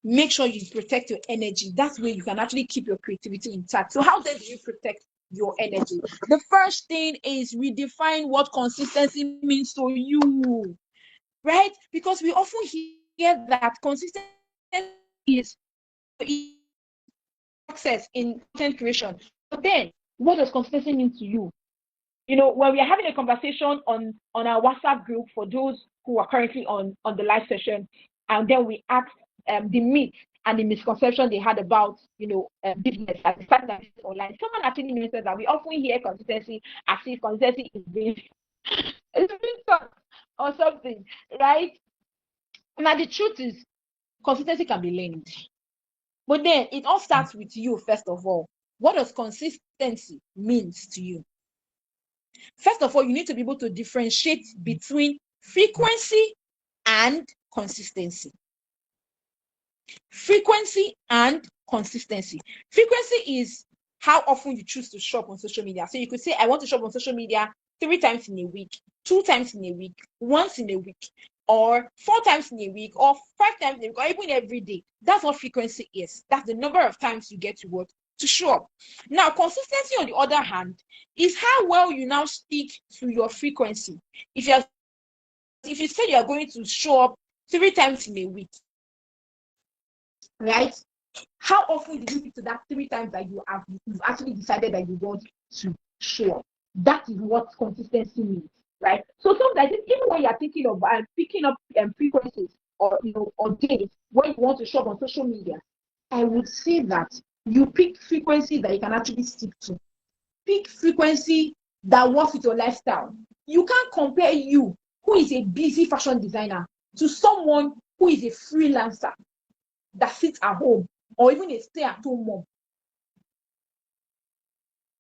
Make sure you protect your energy. That way you can actually keep your creativity intact. So how then do you protect your energy? The first thing is redefine what consistency means to you, right? Because we often hear that consistency is success in content creation. But then, what does consistency mean to you? You know, when we are having a conversation on our WhatsApp group for those who are currently on the live session, and then we asked the myth and the misconception they had about, business at the fact that it's online. Someone actually mentioned that we often hear consistency as if consistency is being it's being taught or something, right? Now the truth is consistency can be learned. But then it all starts with you, first of all. What does consistency means to you? First of all, you need to be able to differentiate between frequency and consistency. Frequency and consistency. Frequency is how often you choose to shop on social media. So you could say, I want to shop on social media 3 times in a week, 2 times in a week, once in a week, or 4 times in a week, or 5 times in a week, or even every day. That's what frequency is. That's the number of times you get to work to show up. Now, consistency, on the other hand, is how well you now stick to your frequency. If you say you are going to show up 3 times in a week, right? How often did you stick to that 3 times that you've actually decided that you want to show up? That is what consistency means, right? So sometimes even when you are thinking of picking up frequencies or or days when you want to show up on social media, I would say that you pick frequency that you can actually stick to. Pick frequency that works with your lifestyle. You can't compare you, who is a busy fashion designer, to someone who is a freelancer that sits at home, or even a stay-at-home mom,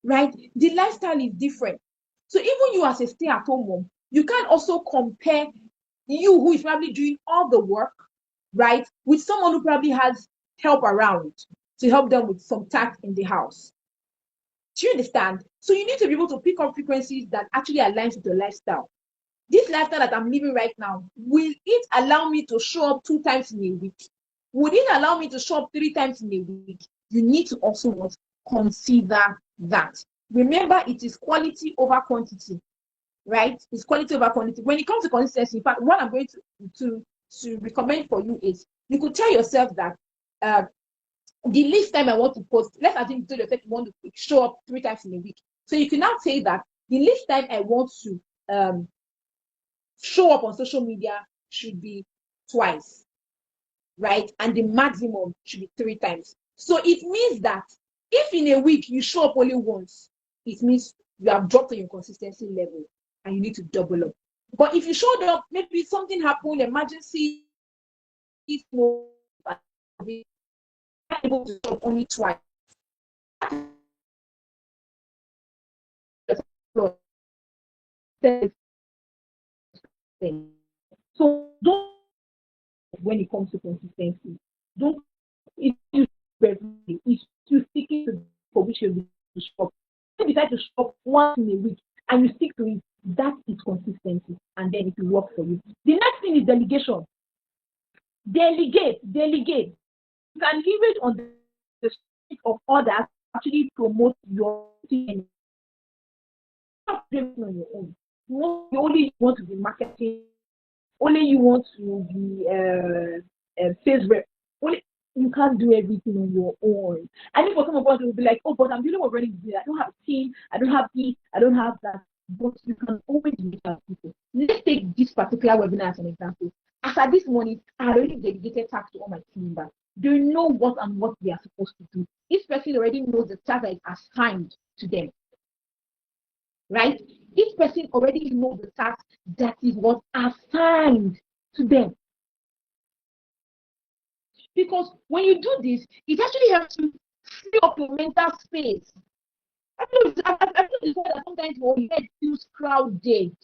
right? The lifestyle is different. So even you as a stay-at-home mom, you can also compare you, who is probably doing all the work, right, with someone who probably has help around to help them with some tasks in the house. Do you understand? So you need to be able to pick up frequencies that actually aligns with your lifestyle. This lifestyle that I'm living right now, will it allow me to show up 2 times in a week? Would it allow me to show up 3 times in a week? You need to also consider that. Remember, it is quality over quantity, right? It's quality over quantity. When it comes to consistency, in fact, what I'm going to recommend for you is you could tell yourself that the least time I want to post, let's assume you told yourself you want to show up 3 times in a week. So you can now say that the least time I want to show up on social media should be twice, right? And the maximum should be 3 times. So it means that if in a week you show up only once, it means you have dropped on your consistency level and you need to double up. But if you showed up, maybe something happened, emergency, able to show up only twice. So don't, when it comes to consistency, don't it's to sticking to for which you shop. If you decide to shop once in a week and you stick to it, that is consistency, and then it will work for you. The next thing is delegation. Delegate. You can leverage on the strength of others actually promote your thing on your own. You only want to be marketing, only you want to be sales rep. Only you can't do everything on your own. I think for some of us, it will be like, oh, but I'm dealing with running business. I don't have a team. I don't have this. I don't have that. But you can always reach out to people. Let's take this particular webinar as an example. As at this morning, I already dedicated tasks to all my team members. They know what and what they are supposed to do. Each person already knows the task that is assigned to them. Right? Each person already knows the task that is what assigned to them. Because when you do this, it actually helps you free up your mental space. I feel that sometimes your head feels crowded.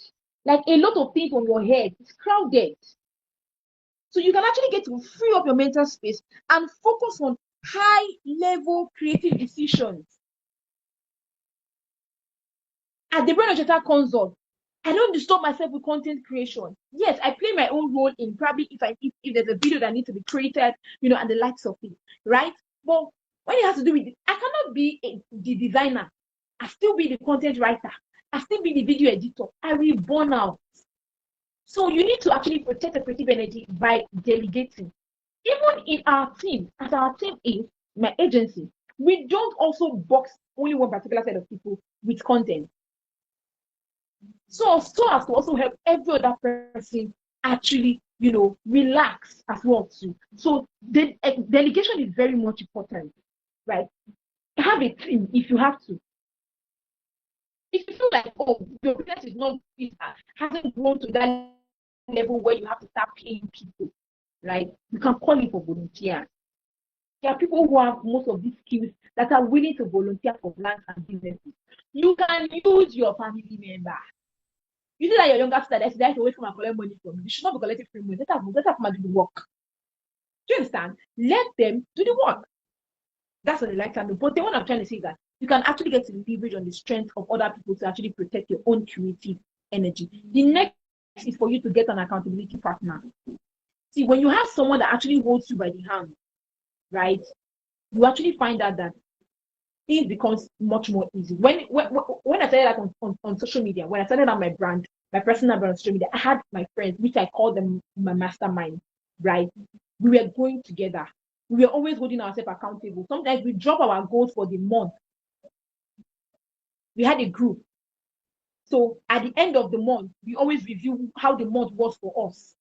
Like a lot of things on your head, it's crowded. So you can actually get to free up your mental space and focus on high-level creative decisions. At the Brain Ojeta Consult, I don't disturb myself with content creation. Yes, I play my own role in probably if there's a video that needs to be created, and the likes of it, right? But when it has to do with it, I cannot be the designer. I still be the content writer. I still be the video editor. I will burn out. So you need to actually protect the creative energy by delegating. Even in our team, as our team is my agency, we don't also box only one particular set of people with content. So as to also help every other person actually, relax as well too. So the delegation is very much important, right? Have a team if you have to. If you feel like, oh, your business is not, hasn't grown to that level where you have to start paying people, right? You can call it for volunteers. There are people who have most of these skills that are willing to volunteer for plans and businesses. You can use your family member. You see that your younger sister that's to always come and collect money from you. You should not be collecting free money. Let her come and do the work. Do you understand? Let them do the work. That's what they like to do. But the one I'm trying to say is that you can actually get to leverage on the strength of other people to actually protect your own creative energy. The next is for you to get an accountability partner. See, when you have someone that actually holds you by the hand, right, you actually find out that things becomes much more easy. When I started like on social media, when I started on my brand, my personal brand on social media, I had my friends, which I call them my mastermind, right? We were going together. We were always holding ourselves accountable. Sometimes we drop our goals for the month. We had a group. So at the end of the month, we always review how the month was for us.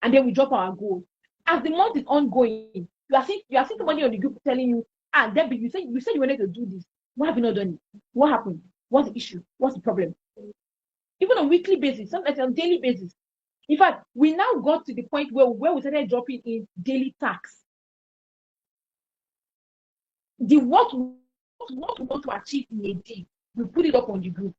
And then we drop our goals. As the month is ongoing, you are seeing somebody on the group telling you, Debbie, you said you wanted to do this. Why have you not done it? What happened? What's the issue? What's the problem? Even on a weekly basis, sometimes on a daily basis. In fact, we now got to the point where we started dropping in daily tasks. What we want to achieve in a day, we put it up on the group.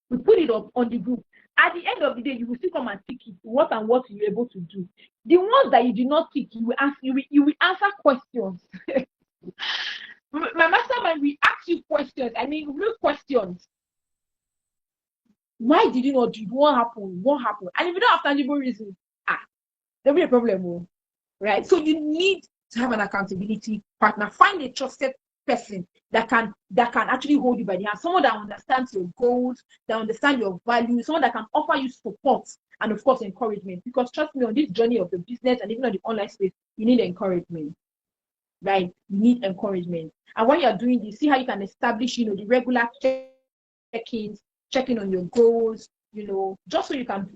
We put it up on the group. At the end of the day, you will still come and tick it. What you're able to do. The ones that you did not tick, you will answer questions. My mastermind will ask you questions. I mean, real questions. Why did you not do it? What happened? What happened? And if you don't have tangible reasons, there'll be a problem, right? So you need to have an accountability partner. Find a trusted person that can actually hold you by the hand, someone that understands your goals, that understands your values, someone that can offer you support and of course encouragement. Because trust me, on this journey of the business and even on the online space, you need encouragement, right? You need encouragement. And when you're doing this, see how you can establish, the regular check-ins, checking on your goals, just so you can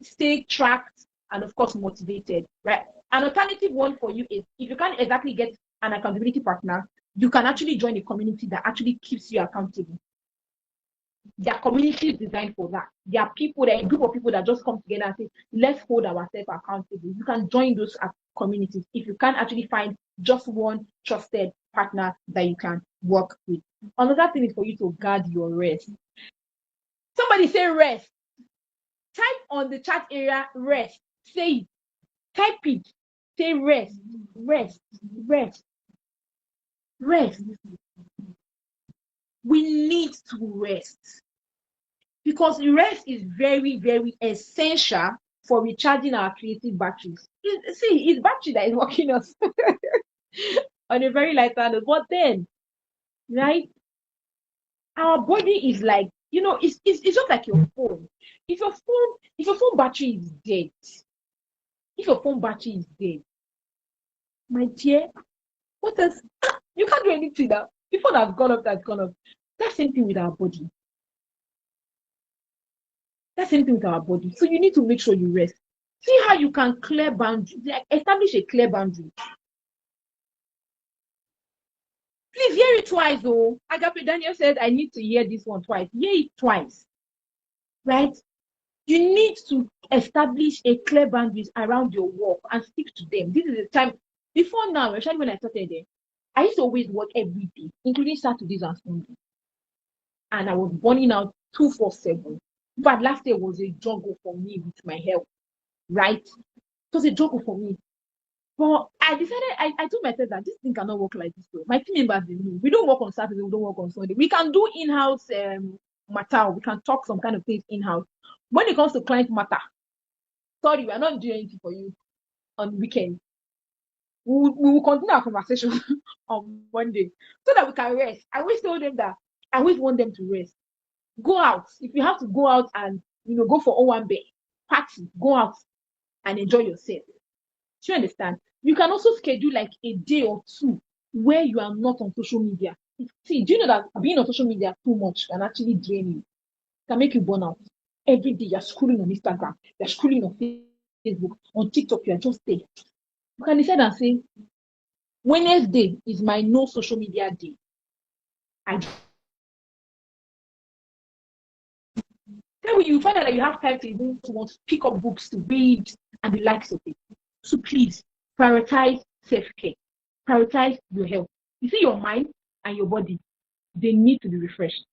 stay tracked and of course motivated, right? An alternative one for you is if you can't exactly get an accountability partner, you can actually join a community that actually keeps you accountable. There are communities designed for that. There are a group of people that just come together and say, let's hold ourselves accountable. You can join those communities if you can't actually find just one trusted partner that you can work with. Another thing is for you to guard your rest. Somebody say rest. Type on the chat area rest. Say it. Type it. Say rest. Rest. Rest. Rest. We need to rest because rest is very, very essential for recharging our creative batteries. It's battery that is working us. on a very lighter note. But then, right, our body is like, it's just like your phone. If your phone battery is dead, if your phone battery is dead, my dear, what else? You can't do anything now. The phone has gone up, that's gone up. That same thing with our body. That same thing with our body. So you need to make sure you rest. See how you can clear boundaries, like establish a clear boundary. Please hear it twice, though. Agape Daniel said, I need to hear this one twice. Hear it twice, right? You need to establish a clear boundaries around your work and stick to them. This is the time. Before now, especially when I started there, I used to always work every day, including Saturdays and Sundays. And I was burning out 247. But last year was a juggle for me with my health, right? It was a juggle for me. But I decided, I told myself that this thing cannot work like this. Though. My team members, they know. We don't work on Saturday, we don't work on Sunday. We can do in-house matter. We can talk some kind of things in-house. When it comes to client matter, sorry, we are not doing anything for you on weekends. We will continue our conversation on Monday so that we can rest. I always told them that I always want them to rest. Go out. If you have to go out and go for O1 party, go out and enjoy yourself. Do you understand? You can also schedule like a day or two where you are not on social media. See, do you know that being on social media too much can actually drain you? Can make you burn out. Every day you're scrolling on Instagram, you're scrolling on Facebook, on TikTok, you're just there. You can decide and say, Wednesday is my no social media day. Then when you find out that you have time to even want to pick up books to read and the likes of it. So please prioritize self-care. Prioritize your health. You see, your mind and your body, they need to be refreshed.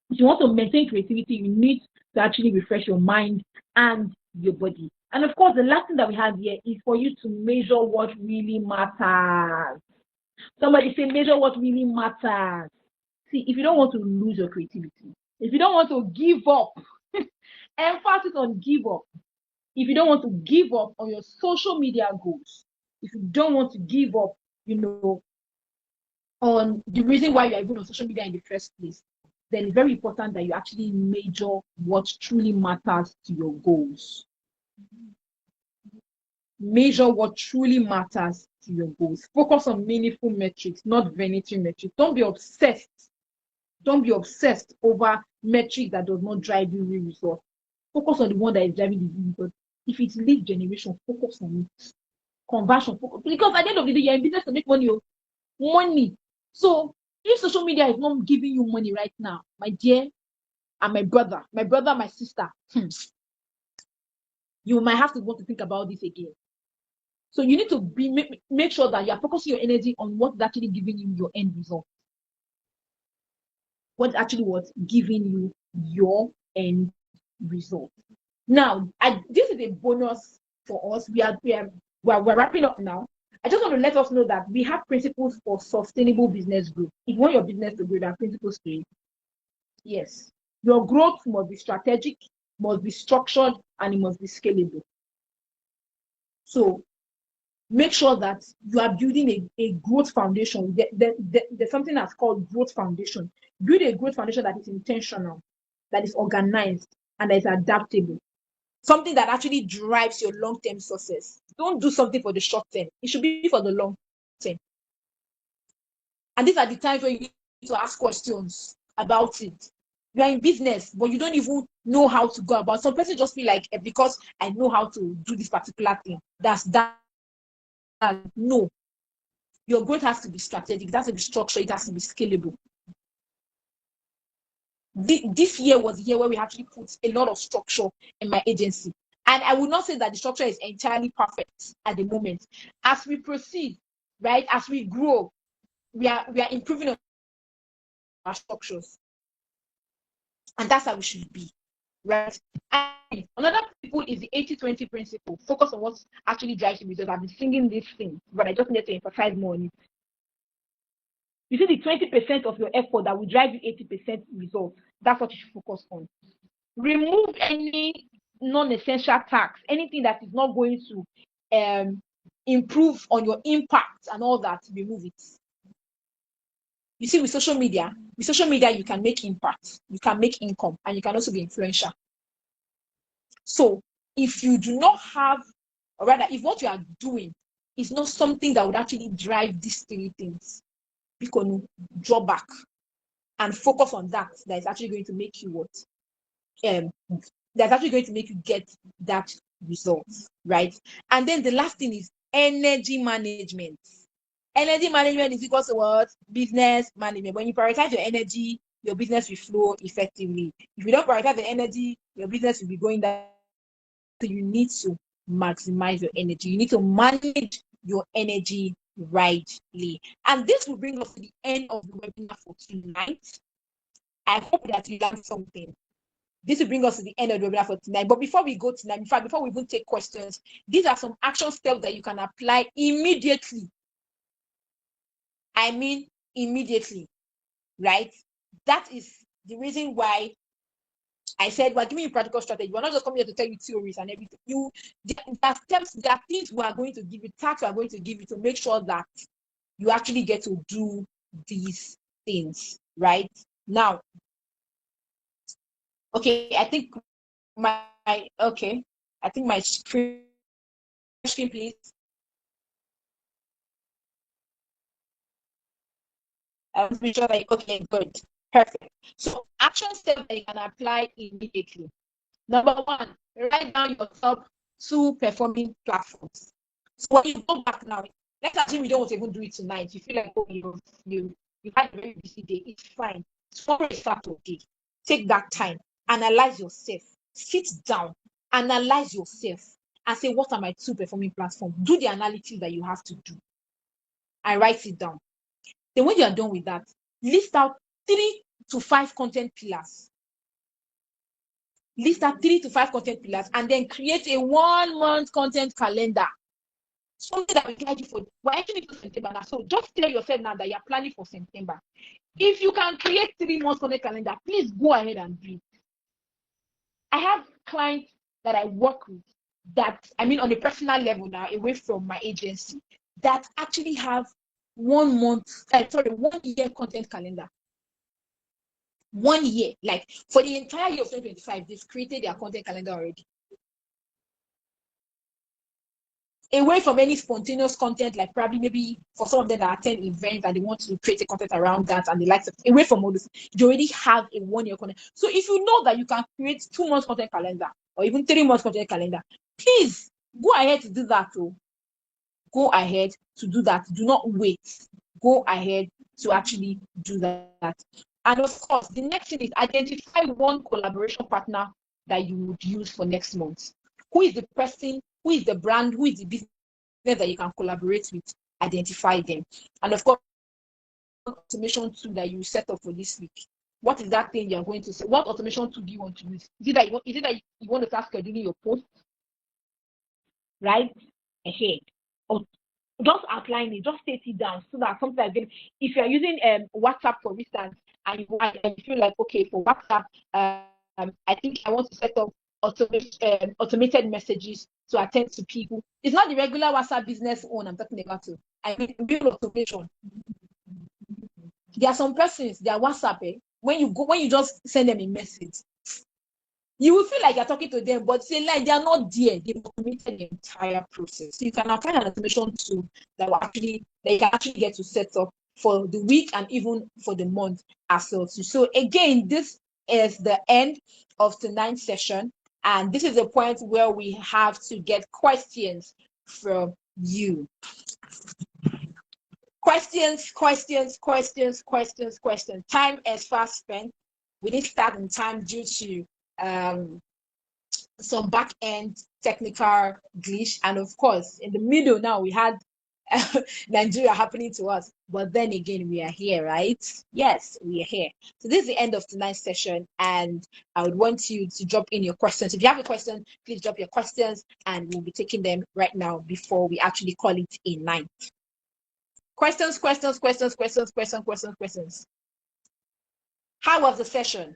If you want to maintain creativity, you need to actually refresh your mind and your body. And of course, the last thing that we have here is for you to measure what really matters. Somebody say, measure what really matters. See, if you don't want to lose your creativity, if you don't want to give up, emphasis on give up. If you don't want to give up on your social media goals, if you don't want to give up, on the reason why you're even on social media in the first place, then it's very important that you actually measure what truly matters to your goals. Measure what truly matters to your goals. Focus on meaningful metrics, not vanity metrics. Don't be obsessed. Don't be obsessed over metrics that does not drive you real results. Focus on the one that is driving the real results. If it's lead generation, focus on it. Conversion, focus. Because at the end of the day, you're in business to make money. Money. So if social media is not giving you money right now, my dear, and my brother, my sister, you might have to want to think about this again. So you need to make sure that you are focusing your energy on what's actually giving you your end result. What's giving you your end result. Now, this is a bonus for us. We're wrapping up now. I just want to let us know that we have principles for sustainable business growth. If you want your business to grow, there are principles to it. Yes. Your growth must be strategic, must be structured, and it must be scalable. So make sure that you are building a growth foundation. There's something that's called growth foundation. Build a growth foundation that is intentional, that is organized, and that is adaptable. Something that actually drives your long-term success. Don't do something for the short term. It should be for the long term. And these are the times where you need to ask questions about it. You are in business, but you don't even know how to go about. Some person just feel like, because I know how to do this particular thing, that's that. No. Your growth has to be strategic. It has to be structured. It has to be scalable. This year was the year where we actually put a lot of structure in my agency. And I would not say that the structure is entirely perfect at the moment. As we proceed, right, as we grow, we are improving on our structures. And that's how we should be, right? And another principle is the 80-20 principle. Focus on what actually drives you, because I've been singing this thing, but I just need to emphasize more on it. You see, the 20% of your effort that will drive you 80% results. That's what you should focus on. Remove any non-essential tasks, anything that is not going to improve on your impact and all that, remove it. You see, with social media, you can make impact, you can make income, and you can also be influential. So if you do not have, or rather, if what you are doing is not something that would actually drive these three things, you can draw back and focus on that is actually going to make you what? That's actually going to make you get that result, right? And then the last thing is energy management. Energy management is equal to what? Business management. When you prioritize your energy, your business will flow effectively. If you don't prioritize the energy, your business will be going down. So you need to maximize your energy. You need to manage your energy rightly. And this will bring us to the end of the webinar for tonight. I hope that you learned something. This will bring us to the end of the webinar for tonight. But before we go tonight, in fact, before we even take questions, these are some action steps that you can apply immediately. I mean, immediately, right? That is the reason why I said we're giving you practical strategy. We're not just coming here to tell you theories and everything. There are steps, there are things we are going to give you, tasks we are going to give you to make sure that you actually get to do these things, right? Now, okay, I think my screen, please. I want to make sure that okay, good, perfect. So action steps that you can apply immediately. Number one, write down your top 2 performing platforms. So when you go back now, let's assume you don't want to even do it tonight. You feel like you had a very busy day. It's fine. Tomorrow is Saturday. Take that time. Analyze yourself. Sit down. Analyze yourself and say, what are my 2 performing platforms? Do the analysis that you have to do. And write it down. Then when you are done with that, list out 3 to 5 content pillars. List out 3 to 5 content pillars and then create a 1-month content calendar. Something that will guide you for. We're actually into September now. So just tell yourself now that you're planning for September. If you can create 3 months content calendar, please go ahead and do it. I have clients that I work with that, I mean, on a personal level now, away from my agency, that actually have 1 year content calendar. 1 year, like for the entire year of 2025, they've created their content calendar already. Away from any spontaneous content, like probably maybe for some of them that attend events and they want to create a content around that and they like to, away from all this, you already have a 1 year content. So if you know that you can create 2 months content calendar or even 3 months content calendar, please go ahead to do that. Go ahead to do that. Do not wait. Go ahead to actually do that. And of course, the next thing is identify 1 collaboration partner that you would use for next month. Who is the person, who is the brand, who is the business that you can collaborate with? Identify them. And of course, automation tool that you set up for this week. What is that thing you're going to say? What automation tool do you want to use? Is it that you want to start scheduling your posts? Right? Ahead. Or just outline it, just state it down so that something like if you're using WhatsApp, for instance, and you feel like, okay, for WhatsApp, I think I want to set up automated messages to attend to people. It's not the regular WhatsApp business own I'm talking about. I mean, real automation. There are some persons, their WhatsApp, when you just send them a message, you will feel like you're talking to them, but say like they are not there. They've automated the entire process. So you can apply an automation tool that you can actually get to set up for the week and even for the month as well. So again, this is the end of tonight's session, and this is the point where we have to get questions from you. Questions. Time is fast spent. We didn't start in time due to some back end technical glitch, and of course in the middle now we had Nigeria happening to us, but then again we are here, right? Yes, we are here. So this is the end of tonight's session, and I would want you to drop in your questions. If you have a question, please drop your questions and we'll be taking them right now before we actually call it a night. Questions. How was the session?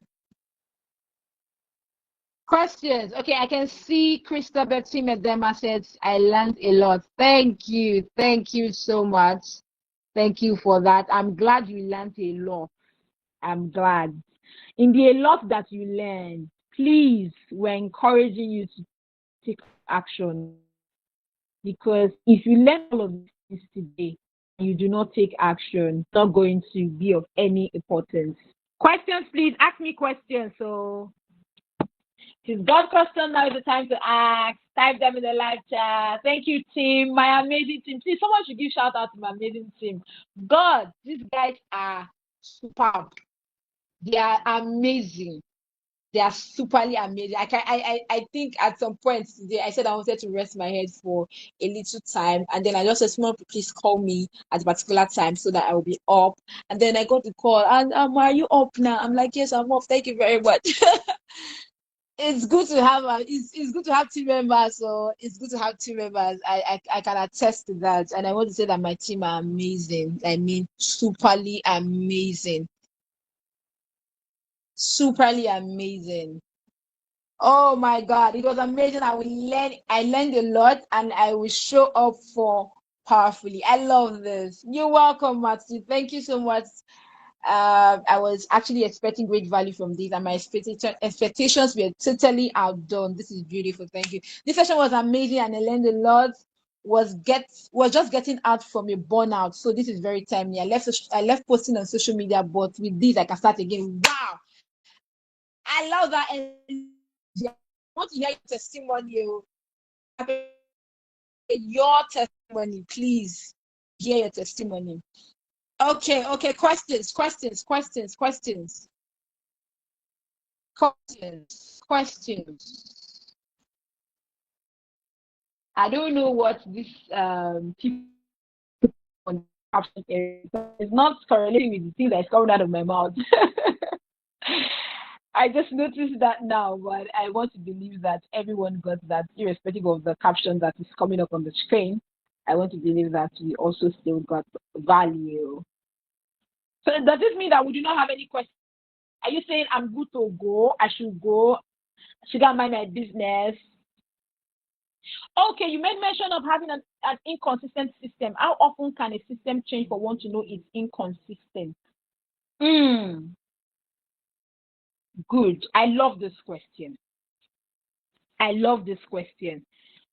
Questions. Okay, I can see Christopher Timedema says, I learned a lot. Thank you. Thank you so much. Thank you for that. I'm glad you learned a lot. I'm glad. In the a lot that you learned, please, we're encouraging you to take action. Because if you learn all of this today, and you do not take action, it's not going to be of any importance. Questions, please. Ask me questions. So it's God question. Now is the time to ask. Type them in the live chat. Thank you, team. My amazing team. See, someone should give shout out to my amazing team. God, these guys are superb. They are amazing. They are superly amazing. I think at some point today I said I wanted to rest my head for a little time, and then I just said, "Someone please call me at a particular time so that I will be up." And then I got the call, and are you up now? I'm like, yes, I'm up. Thank you very much. It's good to have it's good to have team members. So it's good to have team members. I can attest to that, and I want to say that my team are amazing. I mean, superly amazing, superly amazing. Oh my God, it was amazing. I learned a lot, and I will show up for powerfully. I love this. You're welcome, Matthew. Thank you so much. I was actually expecting great value from this, and my expectations were totally outdone. This is beautiful. Thank you. This session was amazing, and I learned a lot. Was just getting out from a burnout, so this is very timely. I left posting on social media, but with this I can start again. Wow, I love that energy. I want to hear your testimony. Your testimony, please. Hear your testimony. Okay. Questions. I don't know what this people on caption is. It's not correlating with the thing that's coming out of my mouth. I just noticed that now, but I want to believe that everyone got that, irrespective of the caption that is coming up on the screen. I want to believe that we also still got value. So does this mean that we do not have any questions? Are you saying I'm good to go? I should go? Should I mind my business? Okay, you made mention of having an inconsistent system. How often can a system change for one to know it's inconsistent? Good. I love this question.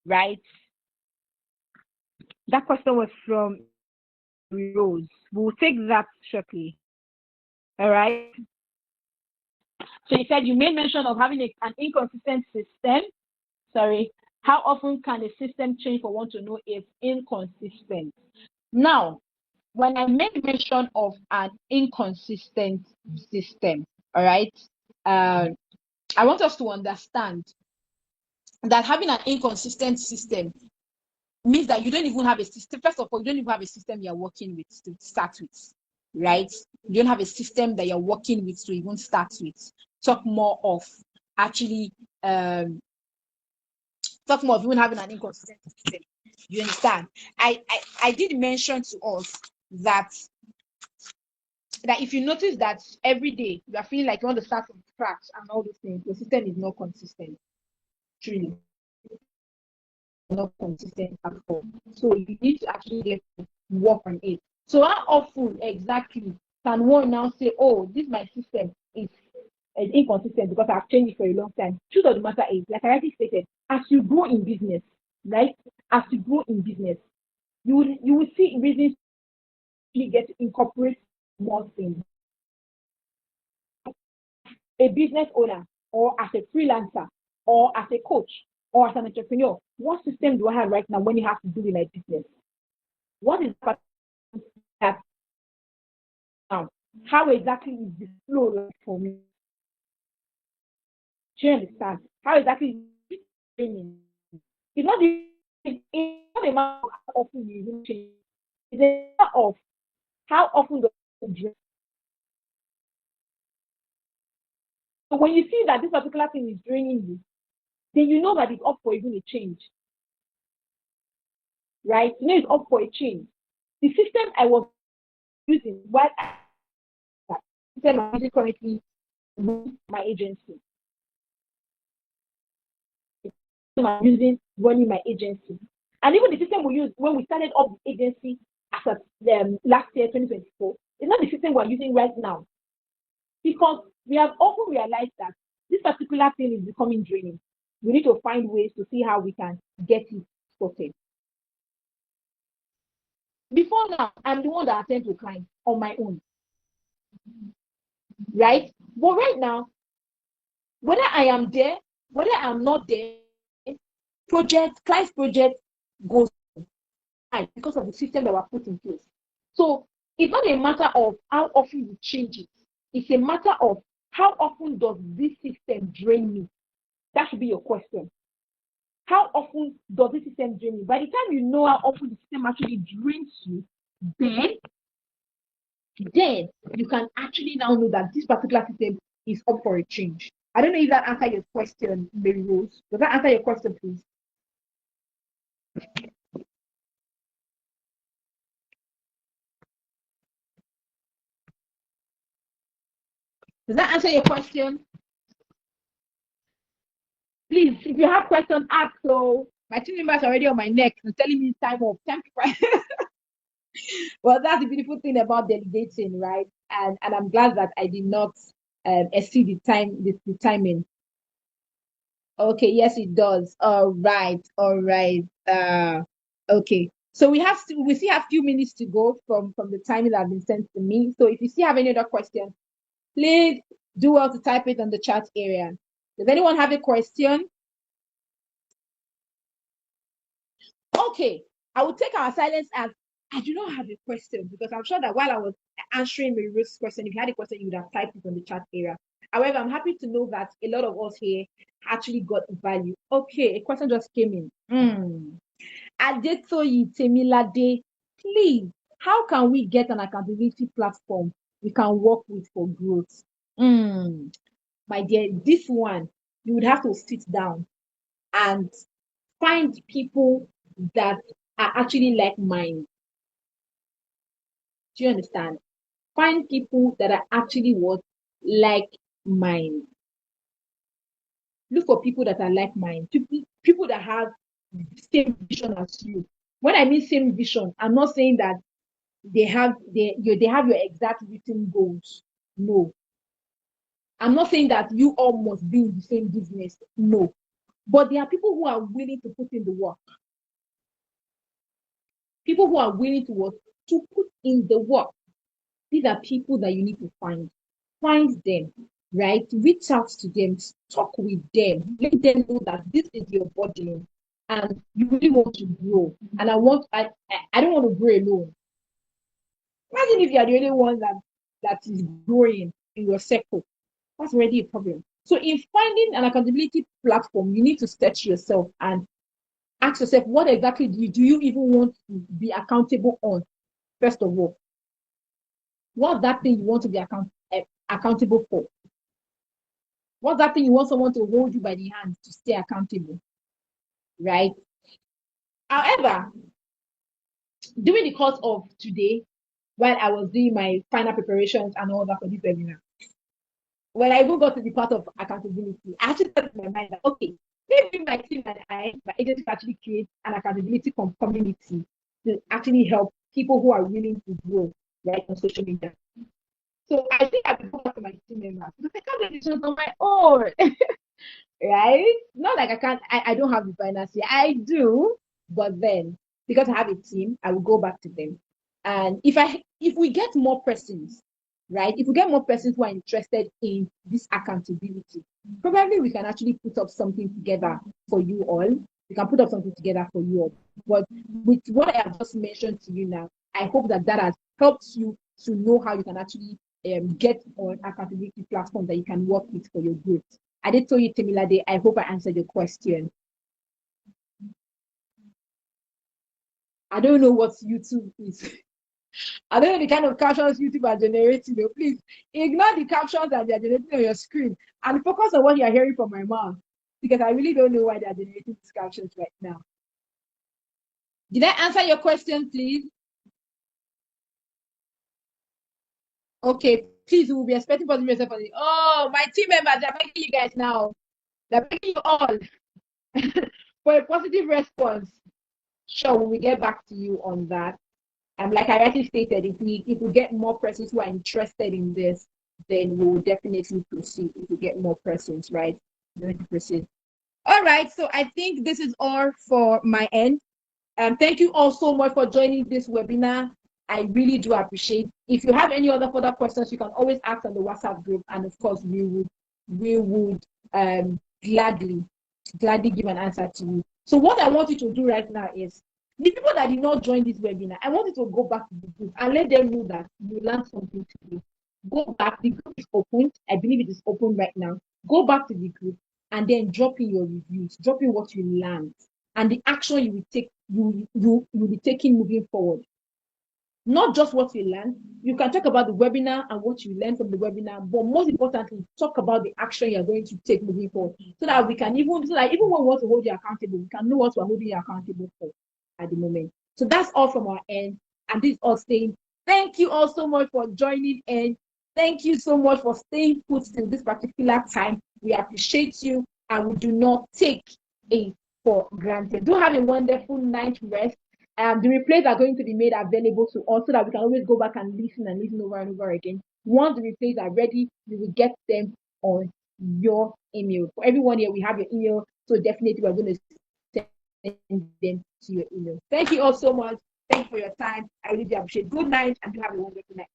Right? That question was from Rose. We'll take that shortly. All right. So you said you made mention of having an inconsistent system. Sorry. How often can a system change for one to know it's inconsistent? Now, when I make mention of an inconsistent system, all right, I want us to understand that having an inconsistent system means that you don't even have a system. First of all, you don't even have a system you're working with to start with, right? You don't have a system that you're working with to even start with. Talk more of actually, talk more of even having an inconsistent system. You understand? I did mention to us that if you notice that every day you are feeling like you want to start from scratch and all those things, the system is not consistent. Truly, not consistent at all. So you need to actually get to work on it. So how often exactly can one now say, oh, this my system is inconsistent because I've changed it for a long time? Truth of the matter is, like I already stated, as you grow in business, right? As you grow in business, you will see reasons to get to incorporate more things. A business owner, or as a freelancer, or as a coach, or as an entrepreneur, what system do I have right now when you have to do with my business? What is that now? How exactly is the flow like for me? Do you understand? How exactly is it training? It's not a matter of how often you change. It's a matter of how often do you change. So when you see that this particular thing is draining you, then you know that it's up for even a change, right? You know it's up for a change. The system I was using while I system I'm using currently with my agency. I'm using running my agency. And even the system we used when we started up the agency as of last year, 2024, is not the system we're using right now. Because we have often realized that this particular thing is becoming draining. We need to find ways to see how we can get it sorted. Before now, I'm the one that attends to clients on my own, right? But right now, whether I am there, whether I'm not there, client project goes high because of the system that were put in place. So it's not a matter of how often you change it. It's a matter of how often does this system drain me? That should be your question. How often does this system drain you? By the time you know how often the system actually drains you, then you can actually now know that this particular system is up for a change. I don't know if that answers your question, Mary Rose. Does that answer your question, please? Does that answer your question? Please, if you have questions, ask. So my team members are already on my neck and telling me time off. Time to Well, that's the beautiful thing about delegating, right? And I'm glad that I did not exceed the timing. Okay, yes, it does. All right, all right. Okay. So we still have few minutes to go from the timing that has been sent to me. So if you still have any other questions, please do well to type it on the chat area. Does anyone have a question? Okay, I will take our silence as I do not have a question because I'm sure that while I was answering Mariruth's question, if you had a question, you would have typed it on the chat area. However, I'm happy to know that a lot of us here actually got value. Okay, a question just came in. Adetoyi Temilade, please, how can we get an accountability platform we can work with for growth? My dear, this one, you would have to sit down and find people that are actually like minded. Do you understand? Find people that are actually what like mind. Look for people that are like mind. People that have the same vision as you. When I mean same vision, I'm not saying that they have your exact written goals. No. I'm not saying that you all must be in the same business. No. But there are people who are willing to put in the work. People who are willing to put in the work. These are people that you need to find. Find them, right? Reach out to them, talk with them, let them know that this is your body and you really want to grow. And I don't want to grow alone. Imagine if you are the only one that is growing in your circle. That's already a problem. So in finding an accountability platform, you need to search yourself and ask yourself, what exactly do you even want to be accountable on? First of all, what's that thing you want to be accountable for? What's that thing you want someone to hold you by the hand to stay accountable? Right? However, during the course of today, while I was doing my final preparations and all that for this webinar, when I even got to the part of accountability, I actually thought in my mind that, okay, maybe my team and my agency actually create an accountability community to actually help people who are willing to grow, right, on social media. So I think I will go back to my team members because I can't do this on my own, right? Not like I don't have the finance here. I do, but then because I have a team, I will go back to them. And if we get more persons, right? If we get more persons who are interested in this accountability, probably we can actually put up something together for you all. We can put up something together for you all. But with what I have just mentioned to you now, I hope that has helped you to know how you can actually get on accountability platform that you can work with for your growth. I did tell you, Temilade, I hope I answered your question. I don't know what YouTube is. I don't know the kind of captions YouTube are generating. Please ignore the captions that they're generating on your screen and focus on what you're hearing from my mouth because I really don't know why they're generating these captions right now. Did I answer your question, please? Okay, please, we'll be expecting positive response for it. Oh, my team members, they're begging you guys now. They're begging you all. for a positive response, sure, we will get back to you on that. Like I already stated, if we get more persons who are interested in this, then we will definitely proceed. If we get more persons, right? We're going to proceed. All right. So I think this is all for my end. Thank you all so much for joining this webinar. I really do appreciate. If you have any other further questions, you can always ask on the WhatsApp group, and of course, we would gladly give an answer to you. So what I want you to do right now is the people that did not join this webinar, I want you to go back to the group and let them know that you learned something today. Go back. The group is open. I believe it is open right now. Go back to the group and then drop in your reviews, drop in what you learned and the action you will take, you will be taking moving forward. Not just what you learned. You can talk about the webinar and what you learned from the webinar, but most importantly, talk about the action you're going to take moving forward, so that we can even when we want to hold you accountable, we can know what we're holding you accountable for at the moment. So that's all from our end, and this is all saying thank you all so much for joining in. Thank you so much for staying put till this particular time. We appreciate you, and we do not take it for granted. Do have a wonderful night rest. The replays are going to be made available to us so that we can always go back and listen over and over again. Once the replays are ready, you will get them on your email. For everyone here, we have your email, so definitely we're going to send them to your email. Thank you all so much. Thank you for your time. I really do appreciate it. Good night, and do have a wonderful night.